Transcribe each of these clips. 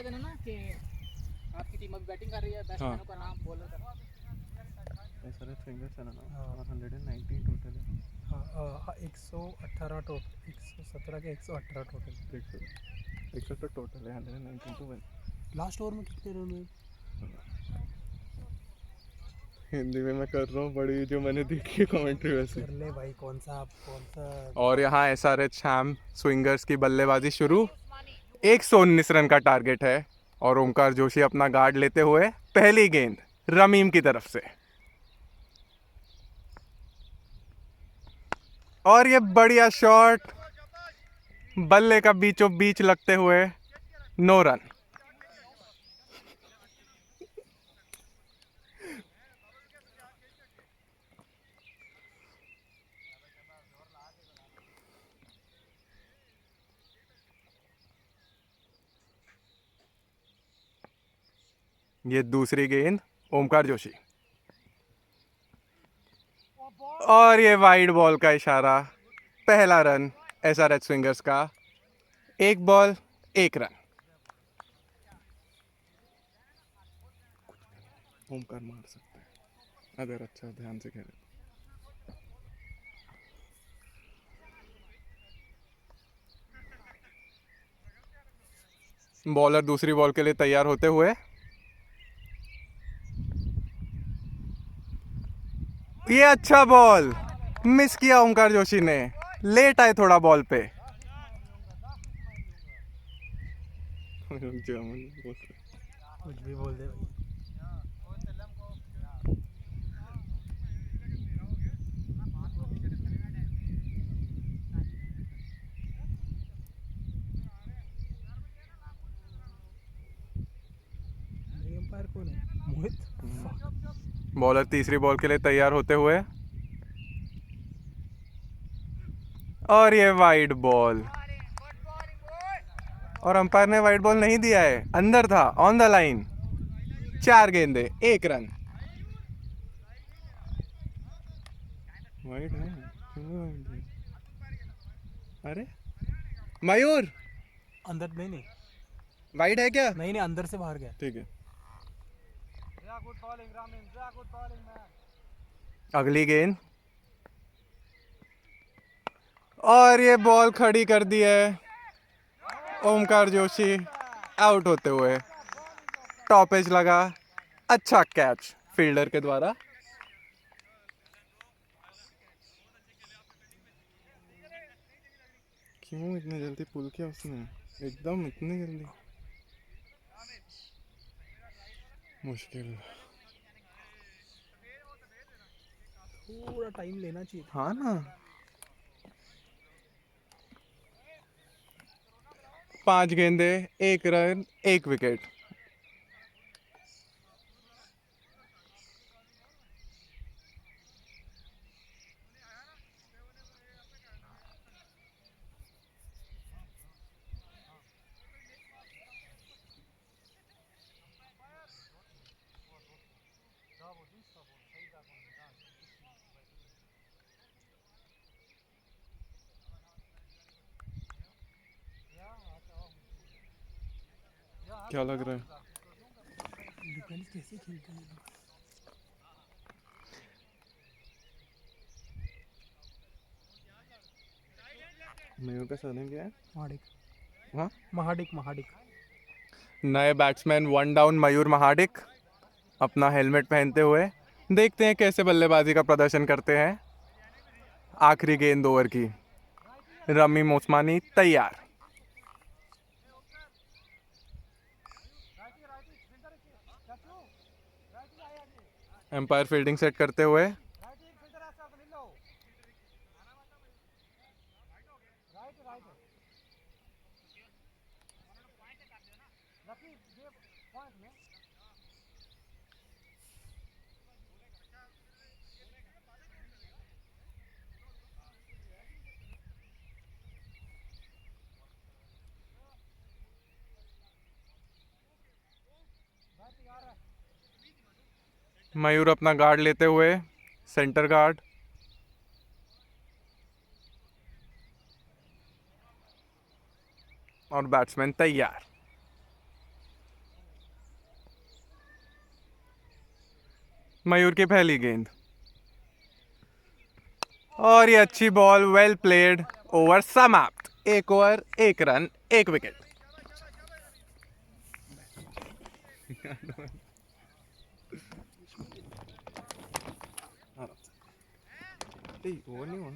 देना ना कि आपकी टीम अभी बैटिंग कर रही है, बैट्समैनों का नाम बॉलर का ऐसा फिंगर्स है ना। और 119 टोटल है। हाँ 118 टोटल, 117 के 118 टोटल। 100 तो टोटल है, 119 तो वन। लास्ट ओवर में कितने रन हुए? हिंदी में मैं कर रहा हूँ बड़ी, जो मैंने देखी है कमेंट्री वैसे। कर ले भाई, कौन सा। और यहाँ SRH हैम स्विंगर्स की बल्लेबाजी शुरू। 119 रन का टारगेट है और ओमकार जोशी अपना गार्ड लेते हुए पहली गेंद रमीम की तरफ से, और ये बढ़िया शॉट बल्ले का बीचों बीच लगते हुए 9 रन। ये दूसरी गेंद ओमकार जोशी, और ये वाइड बॉल का इशारा, पहला रन SRH स्विंगर्स का। 1 बॉल 1 रन। ओमकार मार सकता है अगर अच्छा ध्यान से खेले। बॉलर दूसरी बॉल के लिए तैयार होते हुए, ये अच्छा बॉल मिस किया ओमकार जोशी ने, लेट आए थोड़ा बॉल पे। कुछ भी बोल दे भाई। एम्पायर कौन है? मोहित। बॉलर तीसरी बॉल के लिए तैयार होते हुए, और ये वाइड बॉल, और अंपायर ने वाइड बॉल नहीं दिया है, अंदर था, ऑन द लाइन। 4 गेंदे 1 रन। वाइड है, अरे मयूर अंदर नहीं, वाइड है क्या? नहीं अंदर से बाहर गया। ठीक है। अगली गेंद, और ये बॉल खड़ी कर दी है ओमकार जोशी आउट होते हुए। टॉप एज लगा, अच्छा कैच फील्डर के द्वारा। क्यों इतने जल्दी पुल किया उसने, एकदम इतनी जल्दी, मुश्किल। थोड़ा टाइम लेना चाहिए। हाँ ना। 5 गेंदे 1 रन 1 विकेट। क्या लग रहा है? डिफेंस कैसे खेलते हैं? मयूर का सरनेम क्या है? महाडिक। हाँ, महाडिक। नए बैट्समैन 1 डाउन मयूर महाडिक अपना हेलमेट पहनते हुए, देखते हैं कैसे बल्लेबाजी का प्रदर्शन करते हैं। आखिरी गेंद ओवर की, रमीम ओस्मानी तैयार। एम्पायर फील्डिंग सेट करते हुए, मयूर अपना गार्ड लेते हुए, सेंटर गार्ड, और बैट्समैन तैयार। मयूर की पहली गेंद और ये अच्छी बॉल, वेल प्लेड, ओवर समाप्त। एक ओवर, एक रन, एक विकेट। ओवर नहीं हुआ,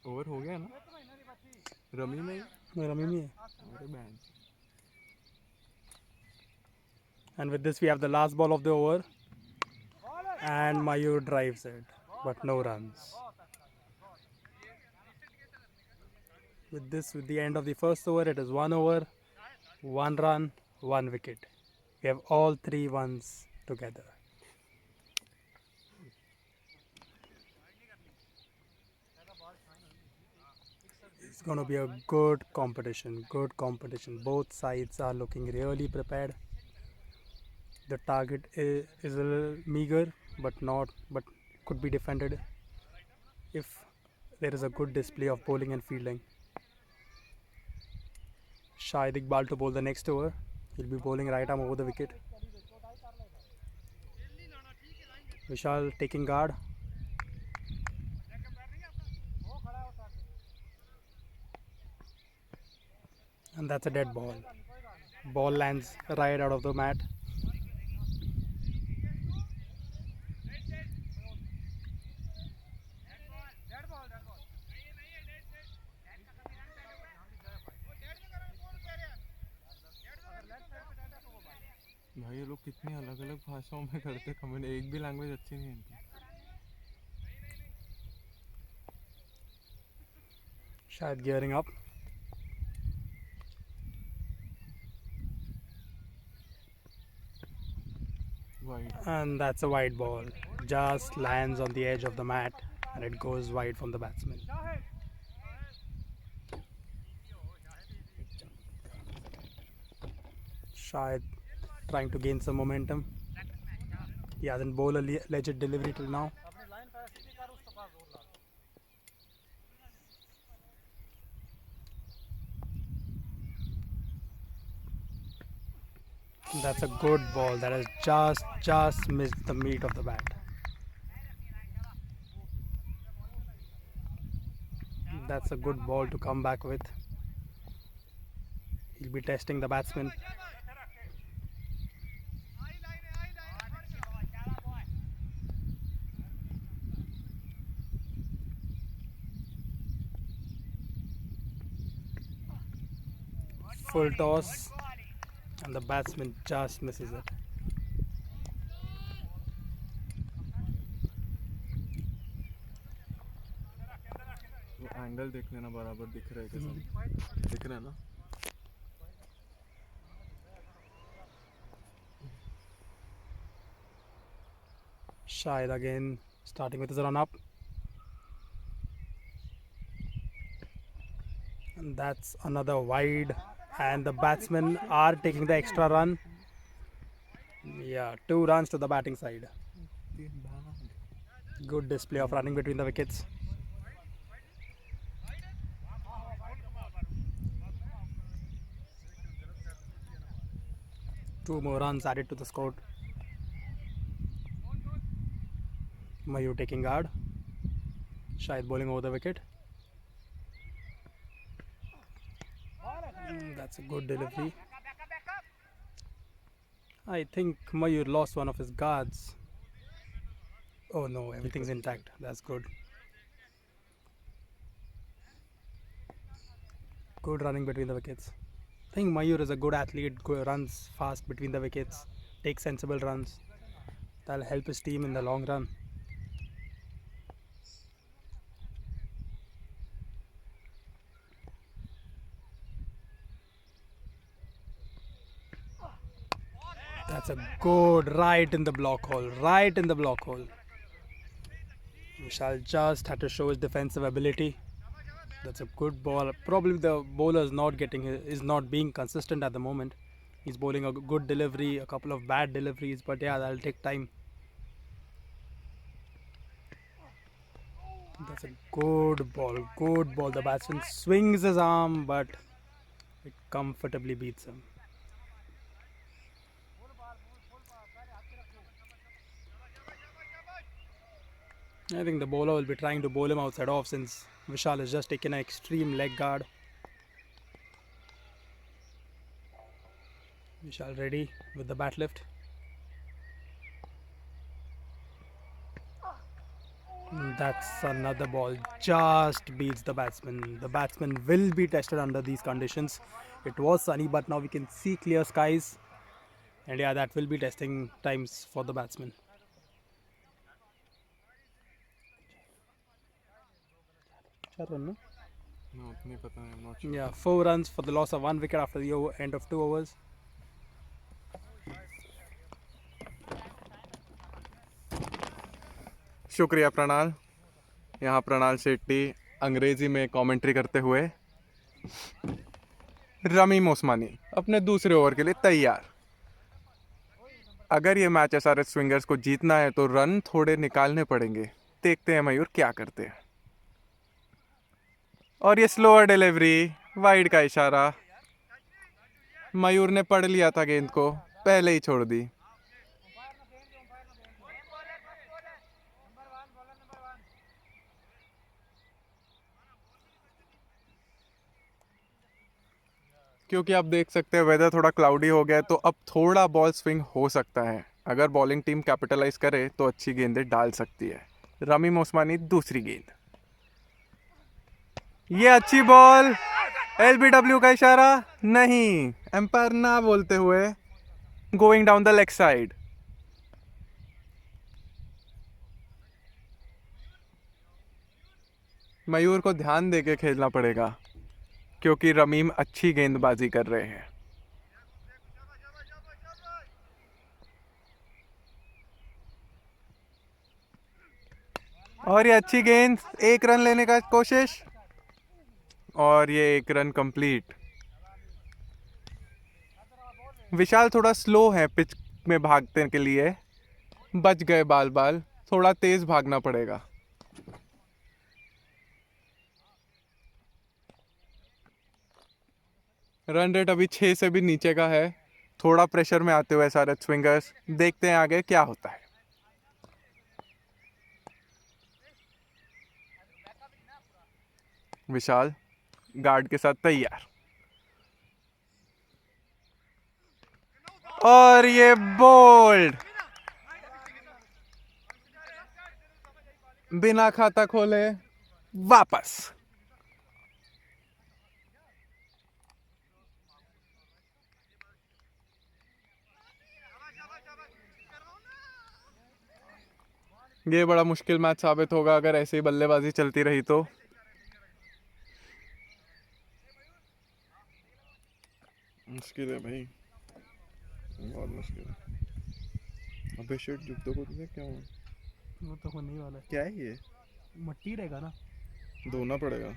ओवर हो गया ना, रमी में रमी में है. अरे band. And with this we have the last ball of the over. And Mayur drives it, but no runs. With this, with the end of the first over, it is 1 over, 1 run, 1 wicket. We have all 3 ones together. It's going to be a good competition, good competition. Both sides are looking really prepared. The target is a little meager, but could be defended if there is a good display of bowling and fielding. Shahid Iqbal to bowl the next over. He'll be bowling right arm over the wicket. Vishal taking guard. And that's a dead ball. Ball lands right out of the mat. भाई ये लोग कितनी अलग अलग भाषाओं में करते comment, एक भी लैंग्वेज अच्छी नहीं है इनकी। Shahid gearing up. Wide, And that's a wide ball. Just lands on the edge of the mat and it goes wide from the batsman. Shahid trying to gain some momentum. He hasn't bowled a legit delivery till now. That's a good ball that has just missed the meat of the bat. That's a good ball to come back with. He'll be testing the batsman. Full toss and the batsman just misses it. वो angle देख लेना, बराबर दिख रहा है कि सब दिख रहा है ना। Shahid again starting with his run up. And that's another wide. And the batsmen are taking the extra run. Yeah, 2 runs to the batting side. Good display of running between the wickets. Two more runs added to the score. Mayur taking guard. Shahid bowling over the wicket. That's a good delivery. I think Mayur lost one of his guards. Oh no, everything's intact. That's good. Good running between the wickets. I think Mayur is a good athlete, runs fast between the wickets, takes sensible runs. That'll help his team in the long run. That's a good right in the block hole. Right in the block hole. Vishal just had to show his defensive ability. That's a good ball. Probably the bowler is not being consistent at the moment. He's bowling a good delivery, a couple of bad deliveries, but yeah, that'll take time. That's a good ball. Good ball. The batsman swings his arm, but it comfortably beats him. I think the bowler will be trying to bowl him outside off since Vishal has just taken an extreme leg guard. Vishal ready with the bat lift. That's another ball. Just beats the batsman. The batsman will be tested under these conditions. It was sunny, but now we can see clear skies. And yeah, that will be testing times for the batsman. Yeah, 4 runs for the loss of 1 wicket after the end of 2 overs. शुक्रिया प्रणाल। यहाँ प्रणाल शेट्टी अंग्रेजी में commentary करते हुए। रमीम ओस्मानी अपने दूसरे over के लिए तैयार। अगर ये मैच एसआरएच स्विंगर्स को जीतना है तो रन थोड़े निकालने पड़ेंगे। देखते हैं मयूर क्या करते हैं। और ये स्लोअर डिलीवरी, वाइड का इशारा। मयूर ने पढ़ लिया था गेंद को, पहले ही छोड़ दी। क्योंकि आप देख सकते हैं वेदर थोड़ा क्लाउडी हो गया है, तो अब थोड़ा बॉल स्विंग हो सकता है। अगर बॉलिंग टीम कैपिटलाइज करे तो अच्छी गेंदें डाल सकती है। रमीम ओस्मानी दूसरी गेंद, ये अच्छी बॉल। एलबीडब्ल्यू का इशारा नहीं, एम्पायर ना बोलते हुए going down the leg side. Mayur को ध्यान देके खेलना पड़ेगा क्योंकि रमीम अच्छी गेंदबाजी कर रहे हैं। और ये अच्छी गेंद, 1 रन लेने का कोशिश, और ये 1 रन कंप्लीट। विशाल थोड़ा स्लो है पिच में भागने के लिए, बच गए बाल बाल, थोड़ा तेज भागना पड़ेगा। रन रेट अभी 6 से भी नीचे का है। थोड़ा प्रेशर में आते हुए सारे स्विंगर्स। देखते हैं आगे क्या होता है। विशाल गार्ड के साथ तैयार, और ये बोल्ड, बिना खाता खोले वापस। ये बड़ा मुश्किल मैच साबित होगा अगर ऐसे ही बल्लेबाजी चलती रही तो। मुश्किल है भाई, बहुत मुश्किल है। अबे शिट, जूतों को तुझे क्या हुआ? वो तो होने ही वाला है। क्या है ये? मट्टी रहेगा ना, धोना पड़ेगा।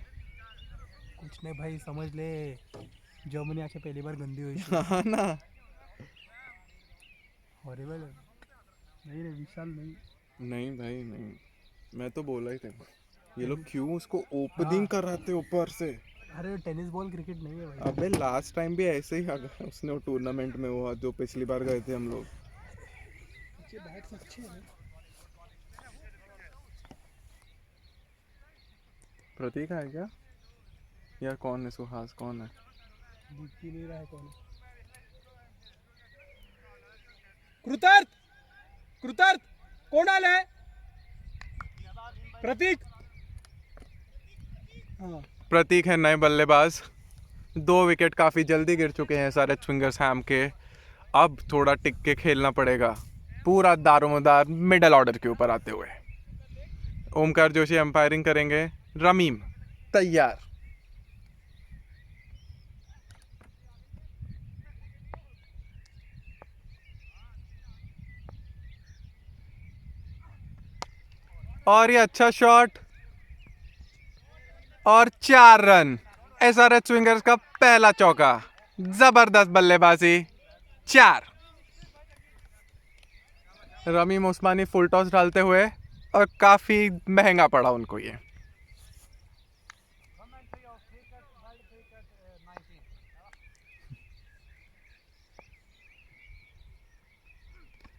कुछ नहीं भाई, समझ ले जर्मनी आके पहली बार गंदी हुई। हाँ ना, हॉरिबल है। नहीं रे विशाल, नहीं नहीं भाई नहीं, मैं तो बोला ही था। ये लोग क्यों उसको ओपनिंग कराते ऊपर से? अरे टेनिस बॉल क्रिकेट नहीं है भाई। अबे लास्ट टाइम भी ऐसे ही उसने टूर्नामेंट में हुआ जो पिछली बार गए थे हम लोग। बैट्स अच्छे हैं। प्रतीक है क्या यार? कौन है सुहास, कौन है? दिख ही नहीं रहा है कौन। कृतार्थ, कृतार्थ कौन आला है? प्रतीक। हाँ, प्रतीक है नए बल्लेबाज। 2 विकेट काफ़ी जल्दी गिर चुके हैं सारे स्विंगर्स हैम के। अब थोड़ा टिक के खेलना पड़ेगा, पूरा दारोमदार मिडल ऑर्डर के ऊपर आते हुए। ओमकार जोशी एम्पायरिंग करेंगे। रमीम तैयार, और ये अच्छा शॉट, और 4 रन। एसआरएच स्विंगर्स का पहला चौका। जबरदस्त बल्लेबाजी, 4। रमीम ओस्मानी फुल टॉस डालते हुए, और काफी महंगा पड़ा उनको ये।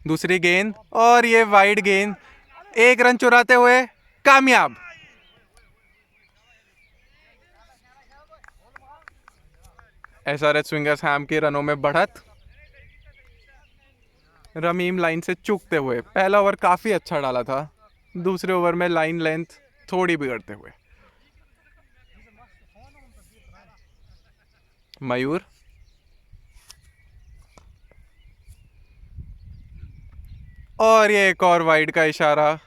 दूसरी गेंद, और ये वाइड गेंद, 1 रन चुराते हुए कामयाब। एसआरएच स्विंगर्स हैम के रनों में बढ़त। रमीम लाइन से चूकते हुए। पहला ओवर काफी अच्छा डाला था, दूसरे ओवर में लाइन लेंथ थोड़ी बिगड़ते हुए। मयूर और ये एक और वाइड का इशारा।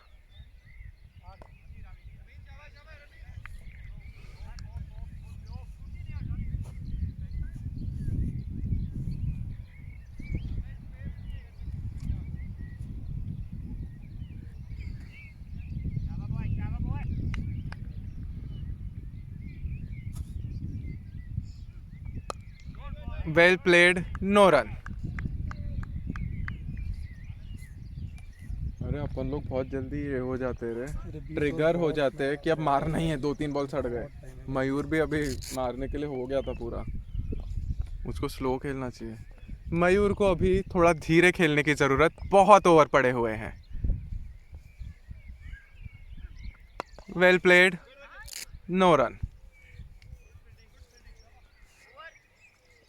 Well played, no run. अरे अपन लोग बहुत जल्दी ये हो जाते रहे, ट्रिगर हो जाते हैं कि अब मारना ही है। 2-3 बॉल सड़ गए। मयूर भी अभी मारने के लिए हो गया था पूरा, उसको स्लो खेलना चाहिए। मयूर को अभी थोड़ा धीरे खेलने की जरूरत, बहुत ओवर पड़े हुए हैं। Well played, no run.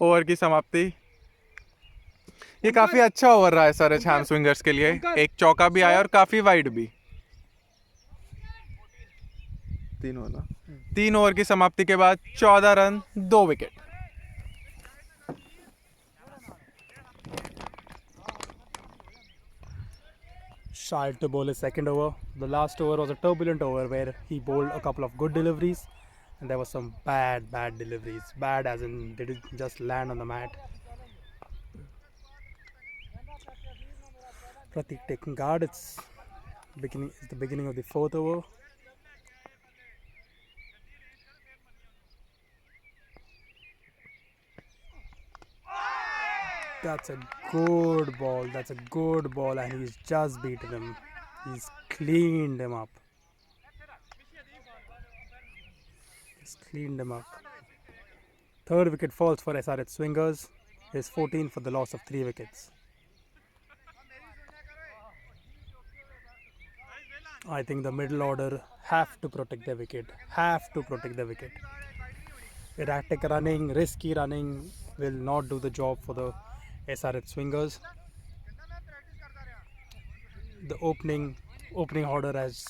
Over की समाप्ति। ये काफी अच्छा ओवर रहा है सर हैम स्विंगर्स के लिए। एक चौका भी आया और काफी वाइड भी। 3 ओवर की समाप्ति के बाद 14 run, 2 wicket. Shy to bowl his second over. The last over was a turbulent over where he bowled a couple of good deliveries, and there was some bad deliveries. Bad as in they didn't just land on the mat. Pratik taking guard. It's the beginning of the fourth over. That's a good ball. That's a good ball, and he's just beaten him. He's cleaned him up. He's cleaned him up. Third wicket falls for SRH Swingers. His 14 for the loss of 3 wickets. I think the middle order have to protect the wicket. Have to protect the wicket. Erratic running, risky running will not do the job for the SRH Swingers. The opening order has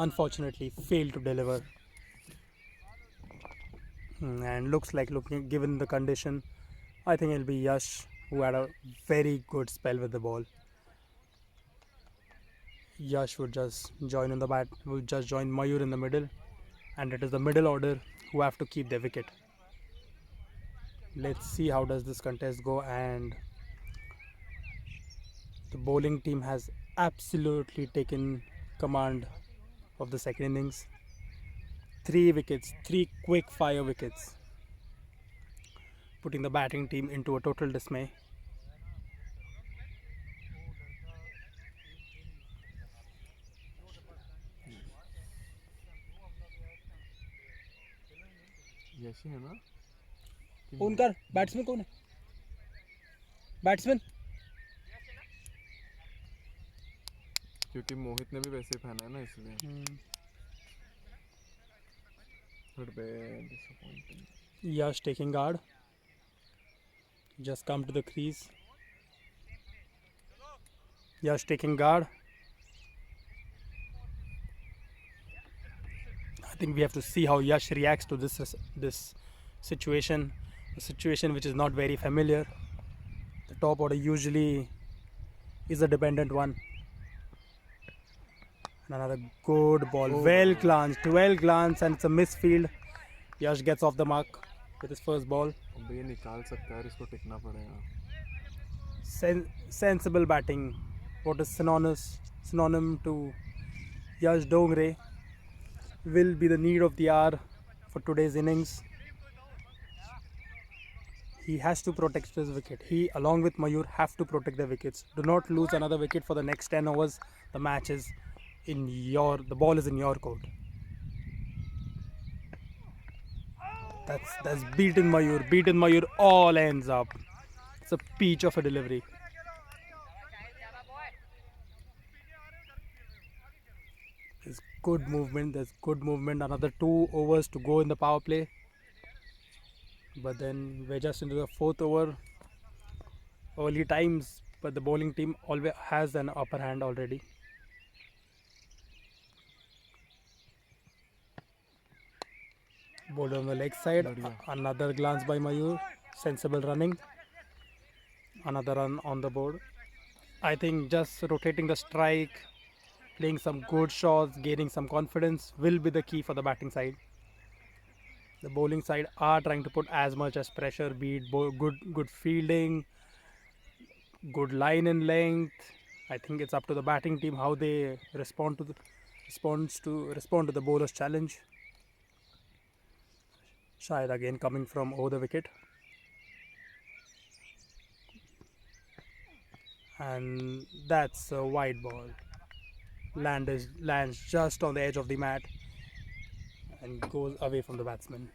unfortunately failed to deliver, and looks like, given the condition, I think it'll be Yash, who had a very good spell with the ball. Yash would just join in the bat, would just join Mayur in the middle, and it is the middle order who have to keep their wicket. Let's see how does this contest go, and the bowling team has absolutely taken command of the second innings. 3 wickets, 3 quick fire wickets, putting the batting team into a total dismay. यही है ना? उनका batsman कौन है? Batsman क्योंकि मोहित ने भी वैसे पहना है ना, इसलिए। Yash taking guard. Just come to the crease. Yash taking guard. I think we have to see how Yash reacts to this situation. A situation which is not very familiar. The top order usually is a dependent one. And another good ball. Well glanced, and it's a misfield. Yash gets off the mark with his first ball. अब ये निकाल सकता है, इसको टिकना पड़ेगा। Sensible batting. What is synonym to Yash Dongre will be the need of the hour for today's innings. He has to protect his wicket. He, along with Mayur, have to protect their wickets. Do not lose another wicket for the next 10 overs. The match is the ball is in your court. That's beaten Mayur all ends up. It's a peach of a delivery. There's good movement. There's good movement. Another 2 overs to go in the power play. But then we're just into the fourth over. Early times, but the bowling team always has an upper hand already. Bowled on the leg side. Another glance by Mayur. Sensible running. Another run on the board. I think just rotating the strike, playing some good shots, gaining some confidence will be the key for the batting side. The bowling side are trying to put as much as pressure, be it good fielding, good line and length. I think it's up to the batting team how they respond to the bowler's challenge. Shahid again coming from over the wicket. And that's a wide ball. Lands just on the edge of the mat and goes away from the batsman.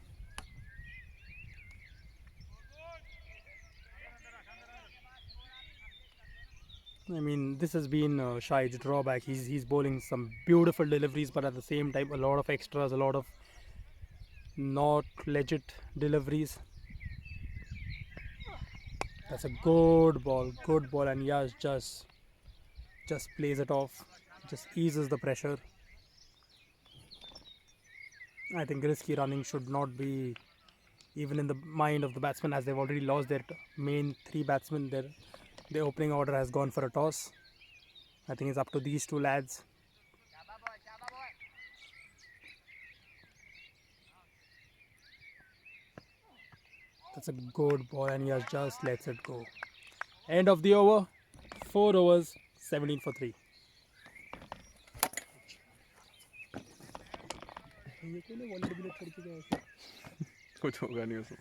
I mean, this has been Shahid's drawback. He's bowling some beautiful deliveries, but at the same time, a lot of extras, a lot of not legit deliveries. That's a good ball, and Yash just plays it off, just eases the pressure. I think risky running should not be even in the mind of the batsman, as they've already lost their main three batsmen. The opening order has gone for a toss. I think it's up to these two lads. That's a good ball, and he just lets it go. End of the over. 4 overs, 17 for 3. कुछ होगा नहीं उसमें.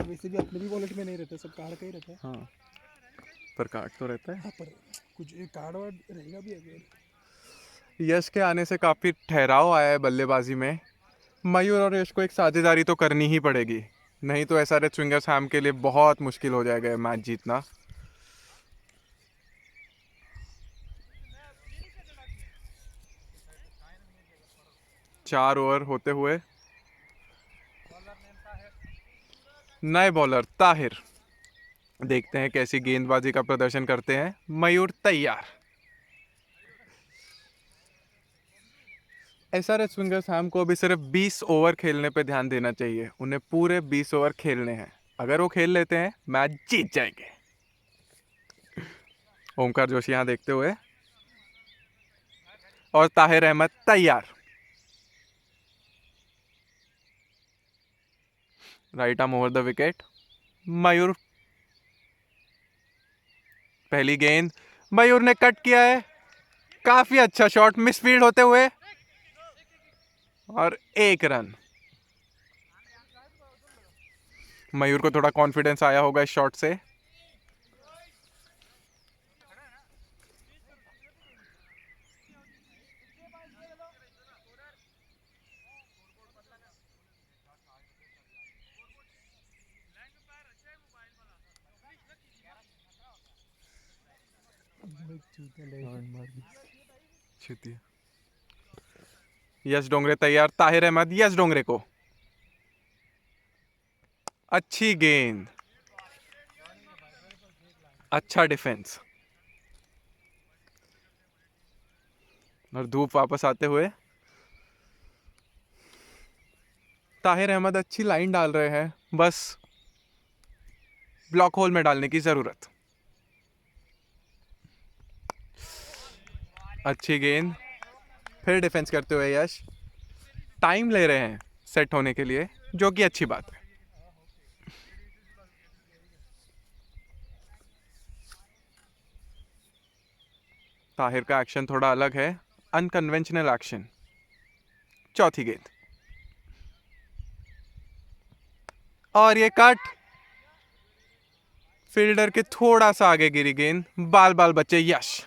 वैसे भी अपने भी wallet में नहीं रहता, सब कार्ड का ही रहता है. हाँ, पर कार्ड तो रहता है. हाँ, पर कुछ कार्ड वार्ड रहेगा भी अगर. यश के आने से काफ़ी ठहराव आया है बल्लेबाजी में. मयूर और यश को एक साझेदारी तो करनी ही पड़ेगी, नहीं तो SRH स्विंगर्स हैम के लिए बहुत मुश्किल हो जाएगा मैच जीतना. चार ओवर होते हुए नए बॉलर ताहिर, देखते हैं कैसी गेंदबाजी का प्रदर्शन करते हैं. मयूर तैयार. SRH स्विंगर्स हैम को अभी सिर्फ 20 ओवर खेलने पे ध्यान देना चाहिए. उन्हें पूरे 20 ओवर खेलने हैं. अगर वो खेल लेते हैं मैच जीत जाएंगे. ओमकार जोशी यहाँ देखते हुए, और ताहिर अहमद तैयार. Right arm over the wicket. Mayur, पहली गेंद मयूर ने कट किया है. काफी अच्छा शॉट, मिसफील्ड होते हुए, और 1 रन. मयूर को थोड़ा कॉन्फिडेंस आया होगा इस शॉट से. यश डोंगरे तैयार. ताहिर अहमद यश डोंगरे को. अच्छी गेंद, अच्छा डिफेंस, और धूप वापस आते हुए ताहिर अहमद अच्छी लाइन डाल रहे हैं. बस ब्लॉक होल में डालने की जरूरत. अच्छी गेंद, फिर डिफेंस करते हुए यश. टाइम ले रहे हैं सेट होने के लिए, जो कि अच्छी बात है. ताहिर का एक्शन थोड़ा अलग है, अनकन्वेंशनल एक्शन. चौथी गेंद, और ये कट. फील्डर के थोड़ा सा आगे गिरी गेंद. बाल बाल बचे यश.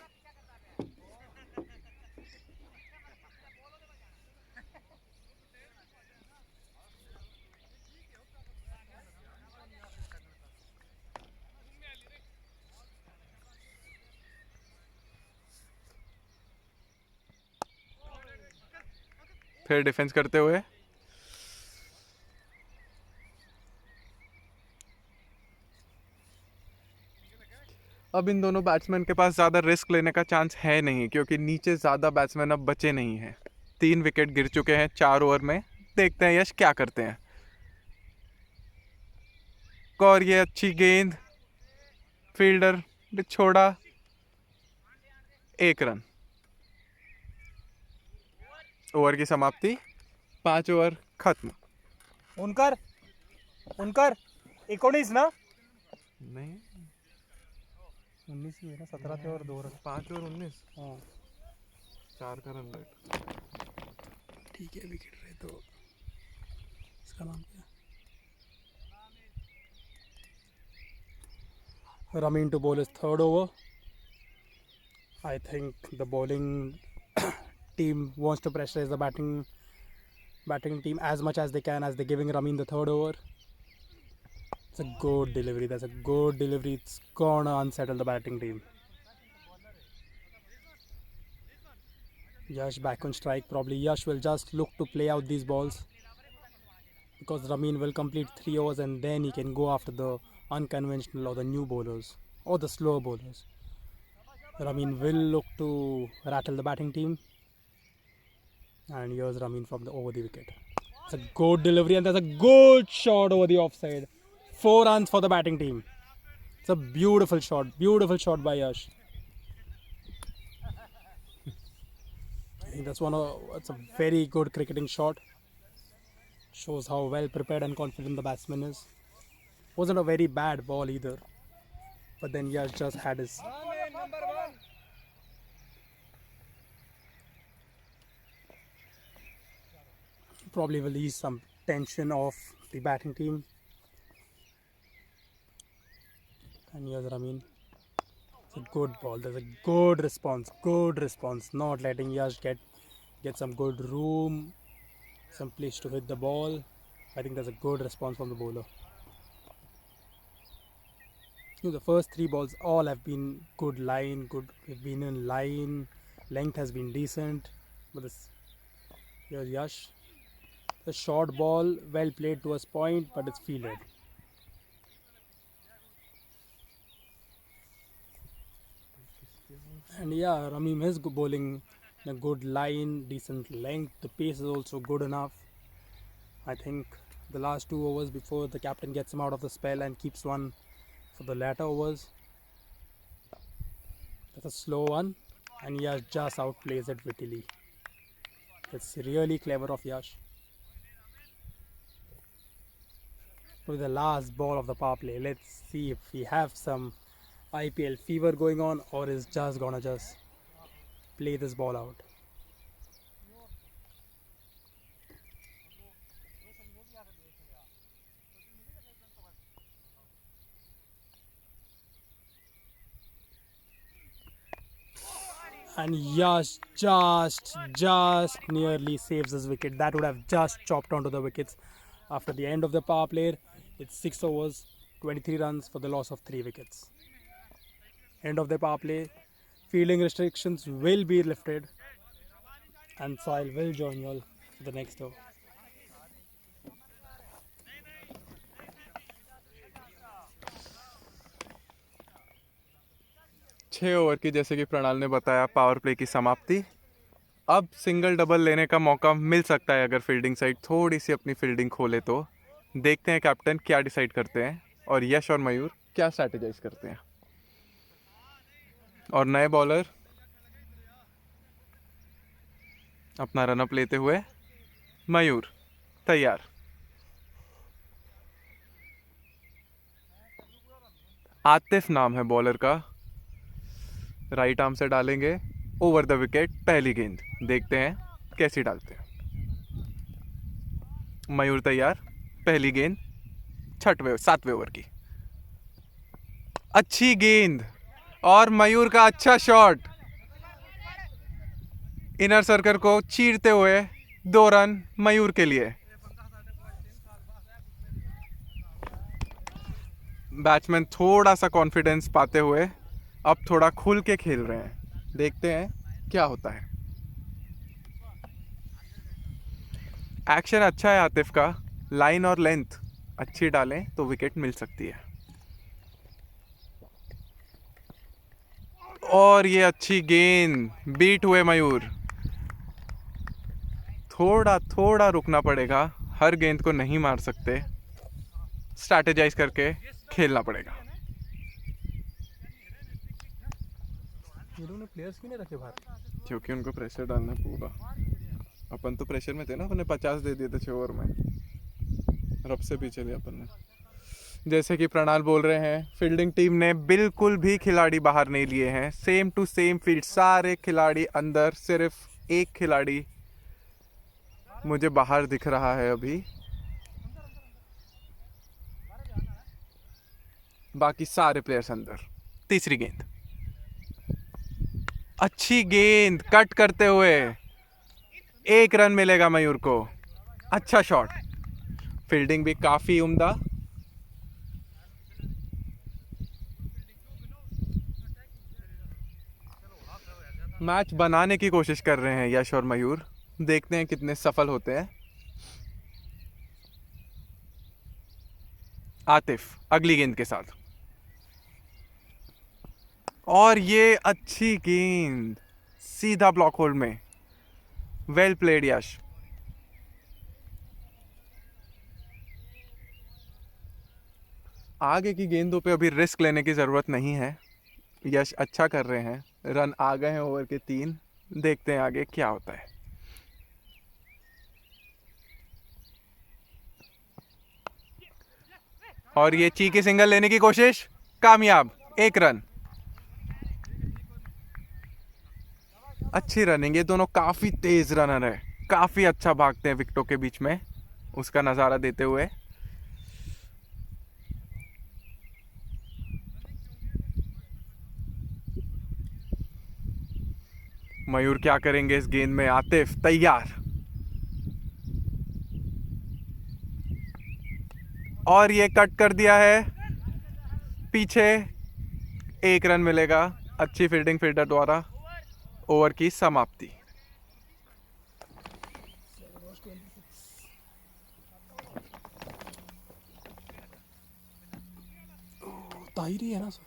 फिर डिफेंस करते हुए अब इन दोनों बैट्समैन के पास ज़्यादा रिस्क लेने का चांस है नहीं, क्योंकि नीचे ज़्यादा बैट्समैन अब बचे नहीं हैं। 3 विकेट गिर चुके हैं 4 ओवर में। देखते हैं यश क्या करते हैं। और ये अच्छी गेंद, फील्डर ने छोड़ा, 1 रन। ओवर की समाप्ति, 5 ओवर खत्म। उनकर 19 ना, नहीं 19 ही है ना, 17 थे और 2 रन। 5 ओवर 19, हाँ 4 का रन रेट। ठीक है, विकेट रहे तो इसका नाम क्या? Ramin to bowl his third over. I think the bowling team wants to pressurize the batting team as much as they can as they're giving Ramin the third over. It's a good delivery. That's a good delivery. It's gonna unsettle the batting team. Yash back on strike. Probably Yash will just look to play out these balls because Ramin will complete 3 overs and then he can go after the unconventional or the new bowlers or the slower bowlers. Ramin will look to rattle the batting team, and here's Ramin from the over the wicket. It's a good delivery and there's a good shot over the offside. 4 runs for the batting team. It's a beautiful shot by Yash. I think it's a very good cricketing shot. Shows how well prepared and confident the batsman is. Wasn't a very bad ball either, but then Yash just had his probably will ease some tension off the batting team. And here's Ramin. It's a good ball. There's a good response. Not letting Yash get some good room, some place to hit the ball. I think there's a good response from the bowler. The first 3 balls all have been good line, have been in line. Length has been decent. But here's Yash. The short ball, well played to a point, but it's fielded. And yeah, Ramim is bowling in a good line, decent length. The pace is also good enough. I think the last 2 overs before the captain gets him out of the spell and keeps one for the latter overs. That's a slow one, and Yash just outplays it wittily. It's really clever of Yash. With the last ball of the power play, let's see if we have some IPL fever going on or is just gonna play this ball out. And Yash just nearly saves his wicket. That would have just chopped onto the wickets. After the end of the power play, it's 6 overs, 23 runs for the loss of 3 wickets. End of the power play, fielding restrictions will be lifted, and Soil will join you all for the next over. छः over की, जैसे कि प्रणाल ने बताया, power play की समाप्ति। अब single double लेने का मौका मिल सकता है अगर फील्डिंग साइड थोड़ी सी अपनी फील्डिंग खोले तो। देखते हैं कैप्टन क्या डिसाइड करते हैं और यश और मयूर क्या स्ट्रैटेजाइज करते हैं। और नए बॉलर अपना रनअप लेते हुए, मयूर तैयार। आतिफ नाम है बॉलर का, राइट आर्म से डालेंगे ओवर द विकेट पहली गेंद। देखते हैं कैसी डालते हैं। मयूर तैयार, पहली गेंद 7वें ओवर की। अच्छी गेंद और मयूर का अच्छा शॉट, इनर सर्कल को चीरते हुए 2 रन मयूर के लिए। बैट्समैन थोड़ा सा कॉन्फिडेंस पाते हुए अब थोड़ा खुल के खेल रहे हैं। देखते हैं क्या होता है। एक्शन अच्छा है आतिफ का, लाइन और लेंथ अच्छी डालें तो विकेट मिल सकती है। और ये अच्छी गेंद, बीट हुए मयूर। थोड़ा थोड़ा रुकना पड़ेगा, हर गेंद को नहीं मार सकते, स्ट्रैटेजाइज करके खेलना पड़ेगा। ये लोगों ने प्लेयर्स क्यों नहीं रखे बाहर? क्योंकि उनको प्रेशर डालना पूरा। अपन तो प्रेशर में थे ना, अपन ने 50 दे दिए थे 6 ओवर में, रब से पीछे लिया अपन ने। जैसे कि प्रणाल बोल रहे हैं, फील्डिंग टीम ने बिल्कुल भी खिलाड़ी बाहर नहीं लिए हैं, सेम टू सेम फील्ड, सारे खिलाड़ी अंदर, सिर्फ एक खिलाड़ी मुझे बाहर दिख रहा है अभी, बाकी सारे प्लेयर्स अंदर। तीसरी गेंद, अच्छी गेंद कट करते हुए, 1 रन मिलेगा मयूर को। अच्छा शॉट, फील्डिंग भी काफी उम्दा। मैच बनाने की कोशिश कर रहे हैं यश और मयूर, देखते हैं कितने सफल होते हैं। आतिफ अगली गेंद के साथ, और ये अच्छी गेंद सीधा ब्लॉक होल्ड में, वेल प्लेड यश। आगे की गेंदों पे अभी रिस्क लेने की जरूरत नहीं है, यश अच्छा कर रहे हैं, रन आ गए हैं ओवर के 3, देखते हैं आगे क्या होता है। और ये चीकी सिंगल लेने की कोशिश, कामयाब, 1 रन। अच्छी रनिंग, ये दोनों काफी तेज रनर है, काफी अच्छा भागते हैं विकेटों के बीच में, उसका नजारा देते हुए। मयूर क्या करेंगे इस गेंद में, आतिफ तैयार, और ये कट कर दिया है पीछे, 1 रन मिलेगा, अच्छी फील्डिंग फील्डर द्वारा, ओवर की समाप्ति। ताहिरी है ना sir?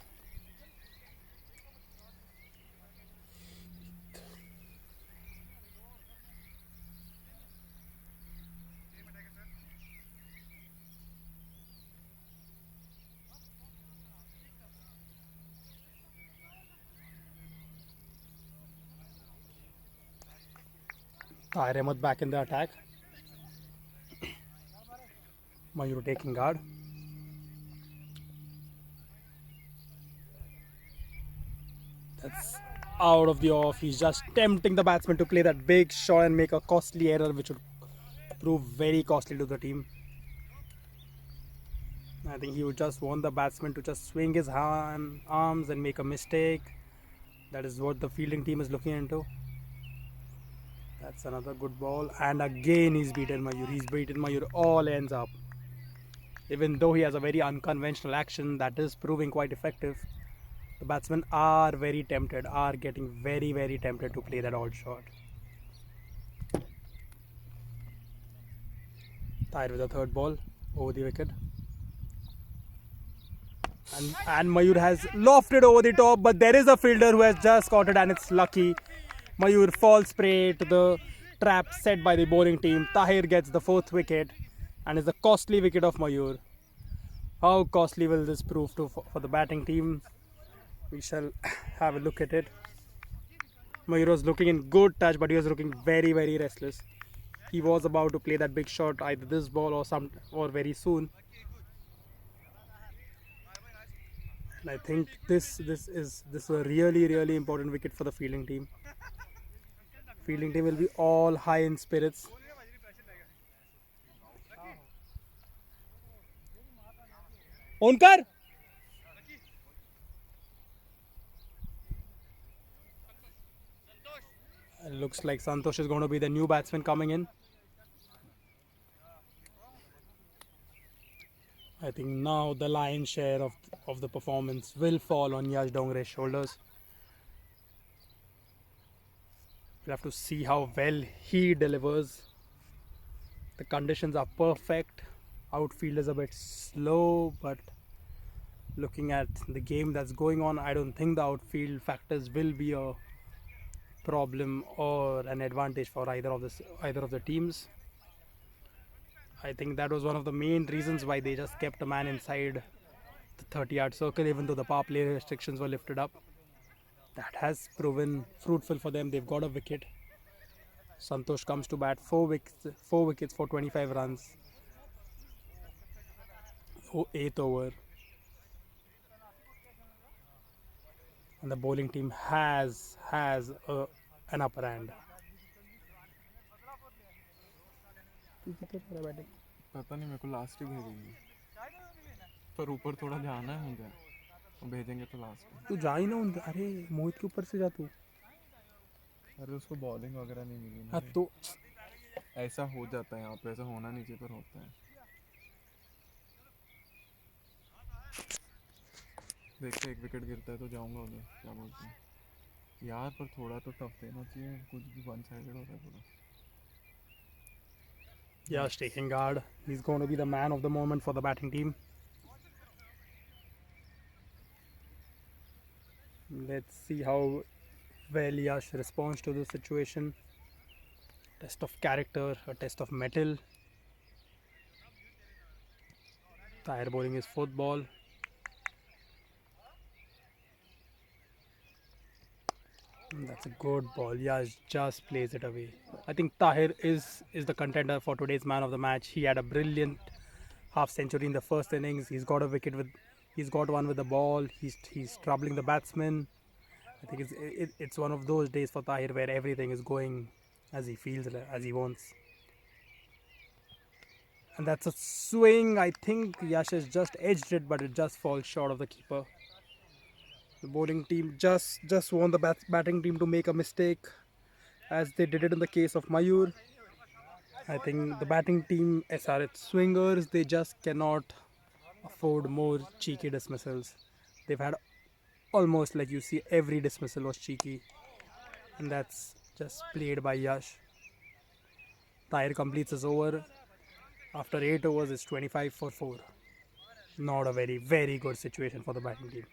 Tahir Ahmed back in the attack. Mayur taking guard. That's out of the off. He's just tempting the batsman to play that big shot and make a costly error, which would prove very costly to the team. I think he would just want the batsman to just swing his arms and make a mistake. That is what the fielding team is looking into. That's another good ball, and again he's beaten Mayur. He's beaten Mayur all ends up. Even though he has a very unconventional action that is proving quite effective, the batsmen are very tempted, are getting very, very tempted to play that odd shot. Tied with the third ball over the wicket. And Mayur has lofted over the top, but there is a fielder who has just caught it, and it's lucky. Mayur falls prey to the trap set by the bowling team. Tahir gets the 4th wicket and is a costly wicket of Mayur. How costly will this prove for the batting team? We shall have a look at it. Mayur was looking in good touch, but he was looking very, very restless. He was about to play that big shot, either this ball or very soon. And I think this is a really, really important wicket for the fielding team. Fielding team will be all high in spirits. Onkar! It looks like Santosh is going to be the new batsman coming in. I think now the lion's share of the performance will fall on Yash Dongre's shoulders. We'll have to see how well he delivers. The conditions are perfect. Outfield is a bit slow, but looking at the game that's going on, I don't think the outfield factors will be a problem or an advantage for either of the teams. I think that was one of the main reasons why they just kept a man inside the 30-yard circle, even though the power play restrictions were lifted up. That has proven fruitful for them. They've got a wicket. Santosh comes to bat, four wickets for 25 runs. Eighth over, and the bowling team has an upper hand. पता नहीं, मेरे को last ही भेजेंगे, पर ऊपर थोड़ा जाना है मुझे, भेजेंगे तो लास्ट में। तू जा ही ना अरे मोहित के ऊपर से जा तू। अरे उसको बॉलिंग वगैरह नहीं मिली ना। हाँ तो ऐसा हो जाता है यहाँ पे, ऐसा होना नहीं चाहिए पर होता है। देखते एक विकेट गिरता है तो जाऊंगा उधर, क्या बोलते हैं यार, पर थोड़ा तो टफ देना चाहिए, कुछ भी वन साइडेड हो रहा है पूरा। Yash taking guard. He's going to be the man of the moment for the batting team. Let's see how well Yash responds to the situation. Test of character, a test of mettle. Tahir bowling his fourth ball. That's a good ball. Yash just plays it away. I think Tahir is the contender for today's man of the match. He had a brilliant half century in the first innings. He's got one with the ball. He's troubling the batsman. I think it's one of those days for Tahir where everything is going as he feels, as he wants. And that's a swing. I think Yash has just edged it, but it just falls short of the keeper. The bowling team just want the batting team to make a mistake, as they did it in the case of Mayur. I think the batting team, SRH swingers, they just cannot afford more cheeky dismissals. They've had almost, like you see, every dismissal was cheeky, and that's just played by Yash. Tahir completes his over. After 8 overs, it's 25 for 4. Not a very good situation for the batting team.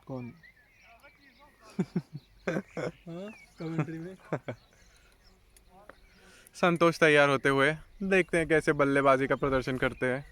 कौन? Commentary में संतोष तैयार होते हुए, देखते हैं कैसे बल्लेबाजी का प्रदर्शन करते हैं।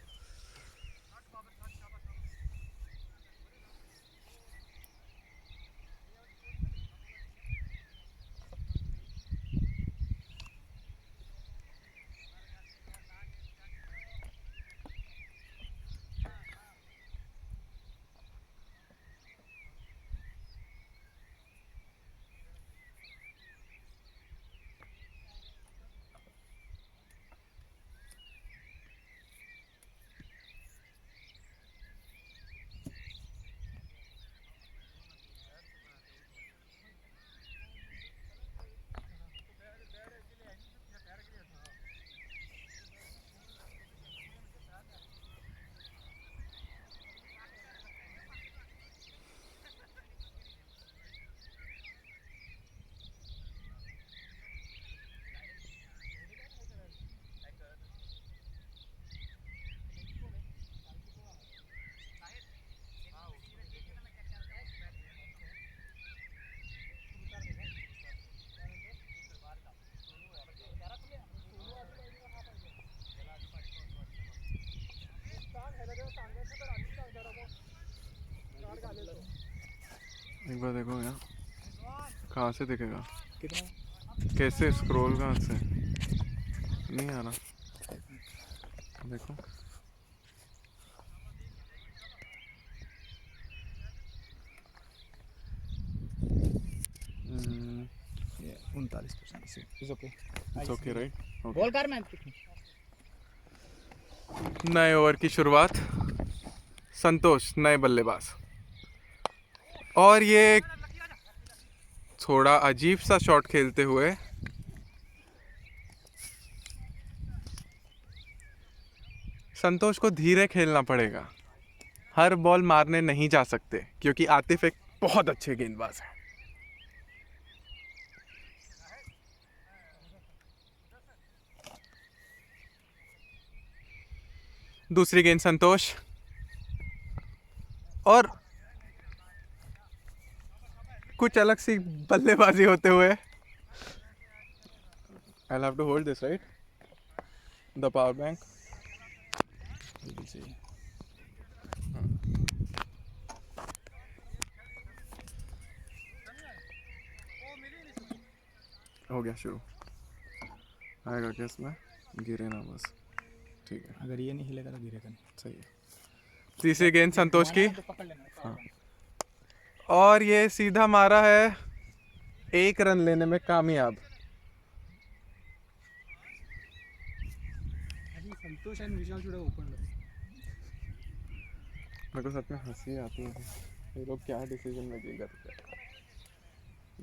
एक बार देखो यहाँ, कहाँ से दिखेगा, कैसे स्क्रॉल, कहाँ से नहीं आ रहा, देखो। 39 45% is okay it's okay right. Ball कर मैन. नए ओवर की शुरुआत. संतोष नए बल्लेबाज. और ये थोड़ा अजीब सा शॉट खेलते हुए संतोष को धीरे खेलना पड़ेगा. हर बॉल मारने नहीं जा सकते क्योंकि आतिफ एक बहुत अच्छे गेंदबाज हैं. दूसरी गेंद संतोष. और कुछ अलग सी बल्लेबाजी होते हुए. I'll have to hold this, right? The power bank. हो गया शुरू. आएगा क्या इसमें? गिरे ना बस. ठीक है. अगर ये नहीं हिलेगा तो गिरेगा नहीं. सही है. तीसरी गेंद संतोष की. तो पकड़ लेना. हाँ. और ये सीधा मारा है. एक रन लेने में कामयाब. Santosh and Vishal should have opened. मेरे को सच में हंसी आती है. ये लोग क्या डिसीजन मेकिंग करते हैं.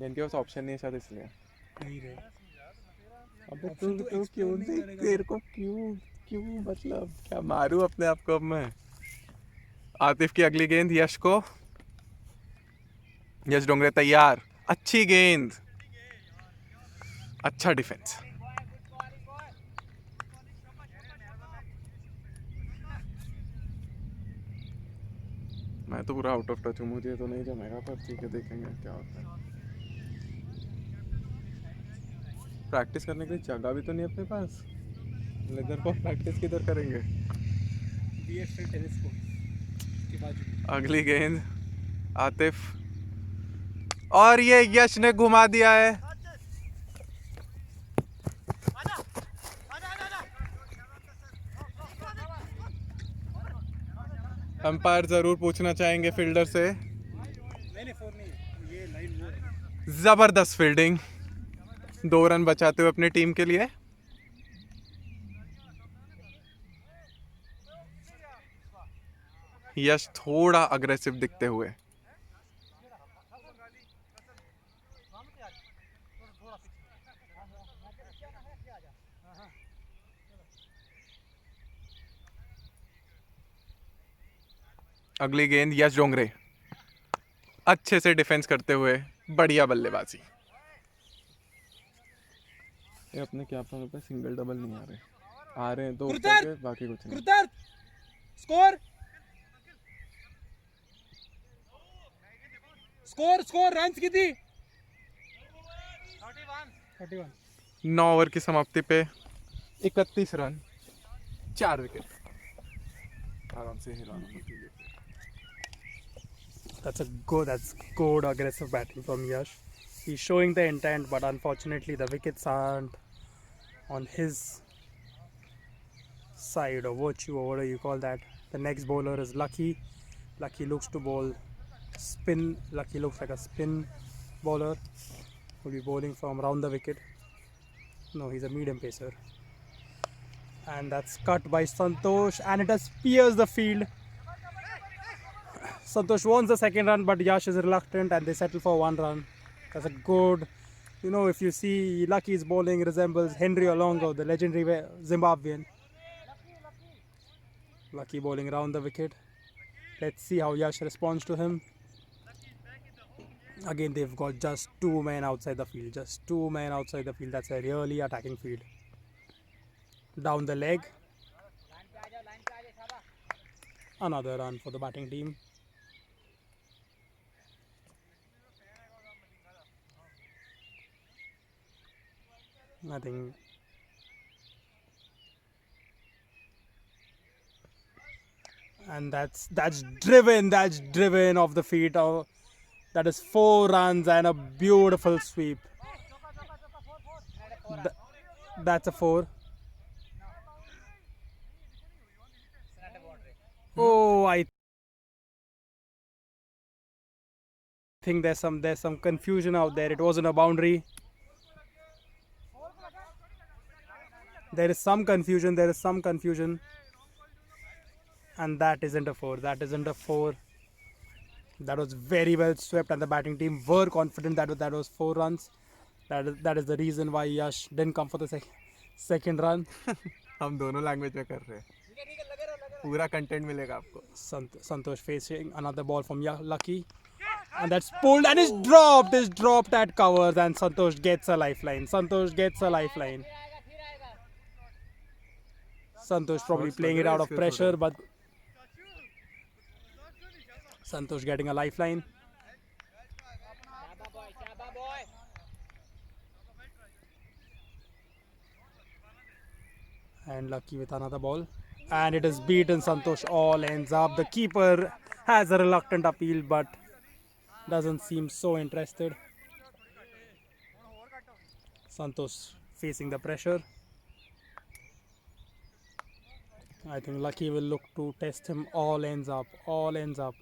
इनके पास ऑप्शन नहीं है शायद इसलिए. नहीं रे. अबे तू क्यों नहीं. तेरे को क्यों क्यों मतलब क्या मारूं अपने आप को अब मैं. आतिफ की अगली गेंद यश को. यश डोंगरे तैयार. अच्छी गेंद. अच्छा डिफेंस. मैं तो पूरा आउट ऑफ टच हूँ. मुझे तो नहीं जमेगा पर ठीक है देखेंगे क्या होता है. प्रैक्टिस करने के लिए जगह भी तो नहीं अपने पास. लेदर को प्रैक्टिस किधर करेंगे. अगली गेंद आतिफ. और ये यश ने घुमा दिया है. अंपायर जरूर पूछना चाहेंगे फील्डर से. जबरदस्त फील्डिंग. 2 रन बचाते हुए अपनी टीम के लिए. यश थोड़ा अग्रेसिव दिखते हुए. अगली गेंद यश डोंगरे. अच्छे से डिफेंस करते हुए. बढ़िया बल्लेबाजी. ये अपने क्या पे सिंगल डबल नहीं आ रहे. आ रहे हैं तो ऊपर के, बाकी कुछ नहीं. स्कोर स्कोर स्कोर रन्स किती. 31. 9 ओवर की समाप्ति पे 31 रन 4 विकेट. आराम से हिलाना. That's good aggressive batting from Yash. He's showing the intent, but unfortunately the wickets aren't on his side or virtue or whatever you call that. The next bowler is Lucky. Lucky looks to bowl spin. Lucky looks like a spin bowler. Will be bowling from round the wicket. No, he's a medium pacer. And that's cut by Santosh, and it has pierced the field. Santosh wants the second run, but Yash is reluctant and they settle for 1 run. That's a good, if you see Lucky's bowling resembles Henry Olongo, the legendary Zimbabwean. Lucky bowling round the wicket. Let's see how Yash responds to him. Again, they've got just 2 men outside the field. Just 2 men outside the field. That's a really attacking field. Down the leg. Another run for the batting team. I think and that's driven off the feet of. That is 4 runs and a beautiful sweep. That's a 4. Oh, I think there's some confusion out there. It wasn't a boundary. There is some confusion. There is some confusion. And that isn't a 4. That isn't a 4. That was very well swept, and the batting team were confident that was 4 runs. That is the reason why Yash didn't come for the second run. हम दोनों language में कर रहे हैं, पूरा content मिलेगा आपको. Santosh facing another ball from Lucky, and that's pulled and is dropped. Is dropped at covers, and Santosh gets a lifeline. Santosh gets a lifeline. Santosh probably Shots playing लग it रहे out हैं of इसके pressure, थोड़े. but Santosh getting a lifeline. Shaba boy. And Lucky with another ball, and it is beaten. Santosh all ends up. The keeper has a reluctant appeal, but doesn't seem so interested. Santosh facing the pressure. I think Lucky will look to test him. All ends up. All ends up.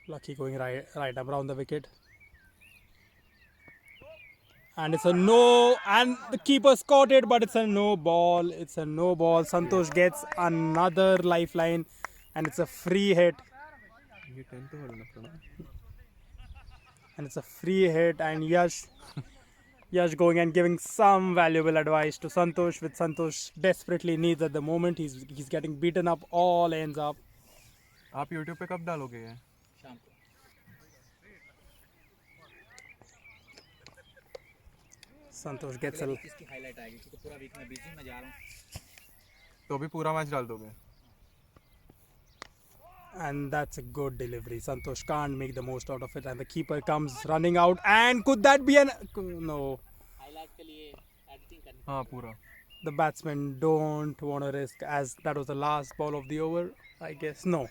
Lucky going right up around the wicket. And it's a no. And the keeper's caught it, but it's a no ball. It's a no ball. Santosh gets another lifeline, and it's a free hit. ये 10 तो होना पड़ा. And it's a free hit, and Yash going and giving some valuable advice to Santosh, which Santosh desperately needs at the moment. He's getting beaten up. All ends up. आप YouTube पे कब डालोगे ये? शाम को. Santosh gets a. इसकी highlight आएगी क्योंकि पूरा वीक में बिजी मैं जा रहा हूँ. तो अभी पूरा मैच डाल दोगे? And that's a good delivery. Santosh can't make the most out of it, and the keeper comes running out. And could that be an no? Highlight के लिए एडिटिंग करनी. हाँ पूरा. The batsmen don't want to risk, as that was the last ball of the over. I guess no.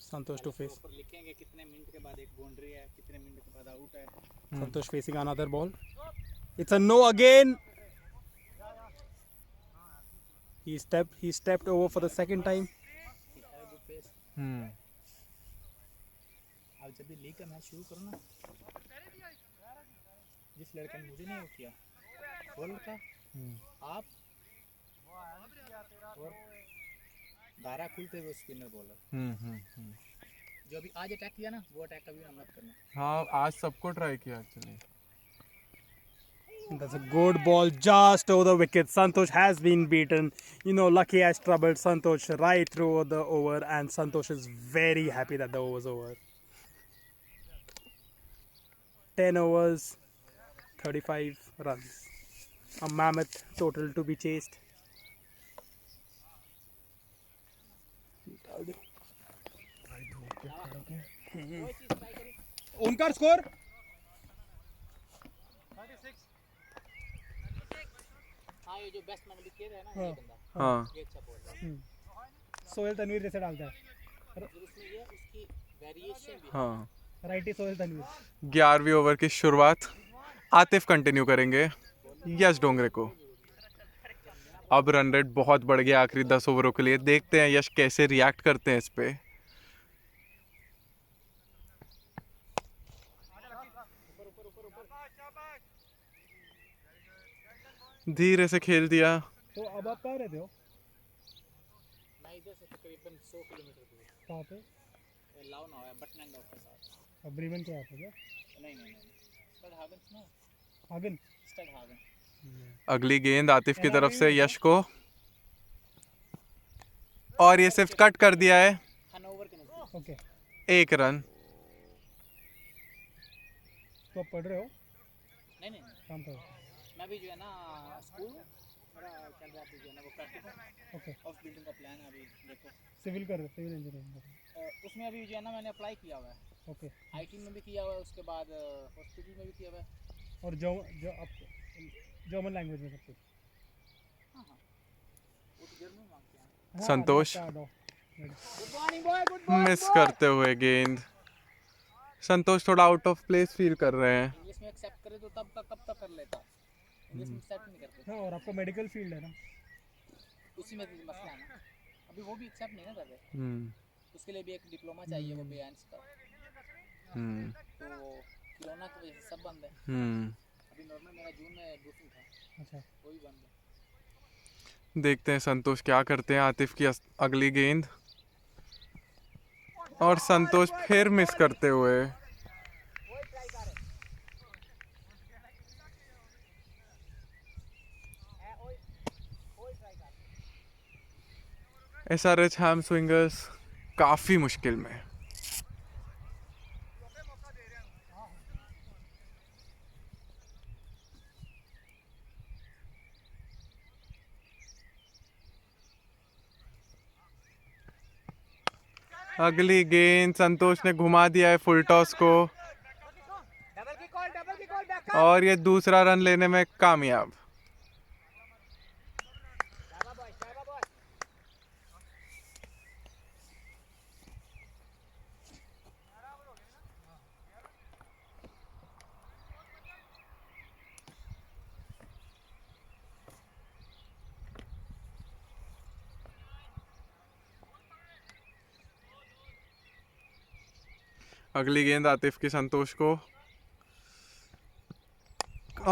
Santosh to face. ऊपर लिखेंगे कितने minute के बाद एक बाउंड्री है, कितने मिनट के बाद आउट है. Santosh facing another ball. It's a no again. He stepped over for the second time. अब जब भी लीग का मैच शुरू करो ना, जिस लड़के ने मुझे नहीं किया बॉल का, आप और दारा खुलते हुए स्पिनर बॉलर, जो अभी आज अटैक किया ना, वो अटैक कभी मत करना. हाँ आज सबको ट्राई किया actually. That's a good ball just over the wicket. Santosh has been beaten. Lucky has troubled Santosh right through the over, and Santosh is very happy that the over was over. 10 overs, 35 runs. A mammoth total to be chased. Omkar score? हाँ ये जो best मैंने लिख किया है ना, ये बंदा, हाँ ये अच्छा बॉल है. सोहेल तनवीर जैसे डालता है. फिर उसमें ये उसकी वेरिएशन भी है. हाँ. राइटी सोहेल तनवीर. 11वीं ओवर की शुरुआत आतिफ कंटिन्यू करेंगे यश डोंगरे को. अब रन रेट बहुत बढ़ गया आखिरी 10 ओवरों के लिए. देखते हैं यश कैसे रिएक्ट करते हैं इस पे. धीरे से खेल दिया. तो अब आप कहाँ रहते हो? मैं इधर से तकरीबन 100 किलोमीटर दूर. कहाँ पे? लाओ ना है बटन डॉग के साथ. अब ब्रीमेन के यहाँ पे क्या? नहीं स्टड हागन सुनो. हागन? स्टड हागन. अगली गेंद आतिफ की तरफ से यश को, और ये सिर्फ कट कर दिया है. हनोवर के नजदीक. ओके. 1 रन. तो आप पढ़ रहे हो? नहीं काम कर रहे हो? मैं भी जो है ना स्कूल मेरा चल रहा है जो है ना वो प्रैक्टिकल. ओके. हाउस बिल्डिंग का प्लान है अभी देखो. सिविल कर रहे हो? Civil engineering. उसमें अभी जो है ना मैंने अप्लाई किया हुआ है. ओके. आईटी में भी किया हुआ है, उसके बाद हॉस्पिटल में भी किया हुआ है. और जो आप जर्मन लैंग्वेज में सब कुछ? हाँ वो तो जर्मन मांगते हैं. Santosh good morning boy. Good morning. Miss करते हुए गेंद. संतोष थोड़ा आउट ऑफ प्लेस फील कर रहे हैं. इंग्लिश में एक्सेप्ट करे तो तब कब तक कर लेता. इंग्लिश में एक्सेप्ट नहीं करते. हाँ, और आपका मेडिकल फील्ड है ना, उसी में भी मसला है ना. अभी वो भी एक्सेप्ट नहीं ना कर रहे. उसके लिए भी एक डिप्लोमा चाहिए वो बेंच का. तो कोरोना की वजह से सब बंद है। अभी नॉर्मल मेरा जून में ब्रूफिंग था, अच्छा, वो भी बंद है। देखते हैं संतोष क्या करते हैं। आतिफ की अगली गेंद और संतोष फिर मिस करते हुए। SRH हैम स्विंगर्स काफी मुश्किल में। अगली गेंद संतोष ने घुमा दिया है फुल टॉस को और ये दूसरा रन लेने में कामयाब। अगली गेंद आतिफ की संतोष को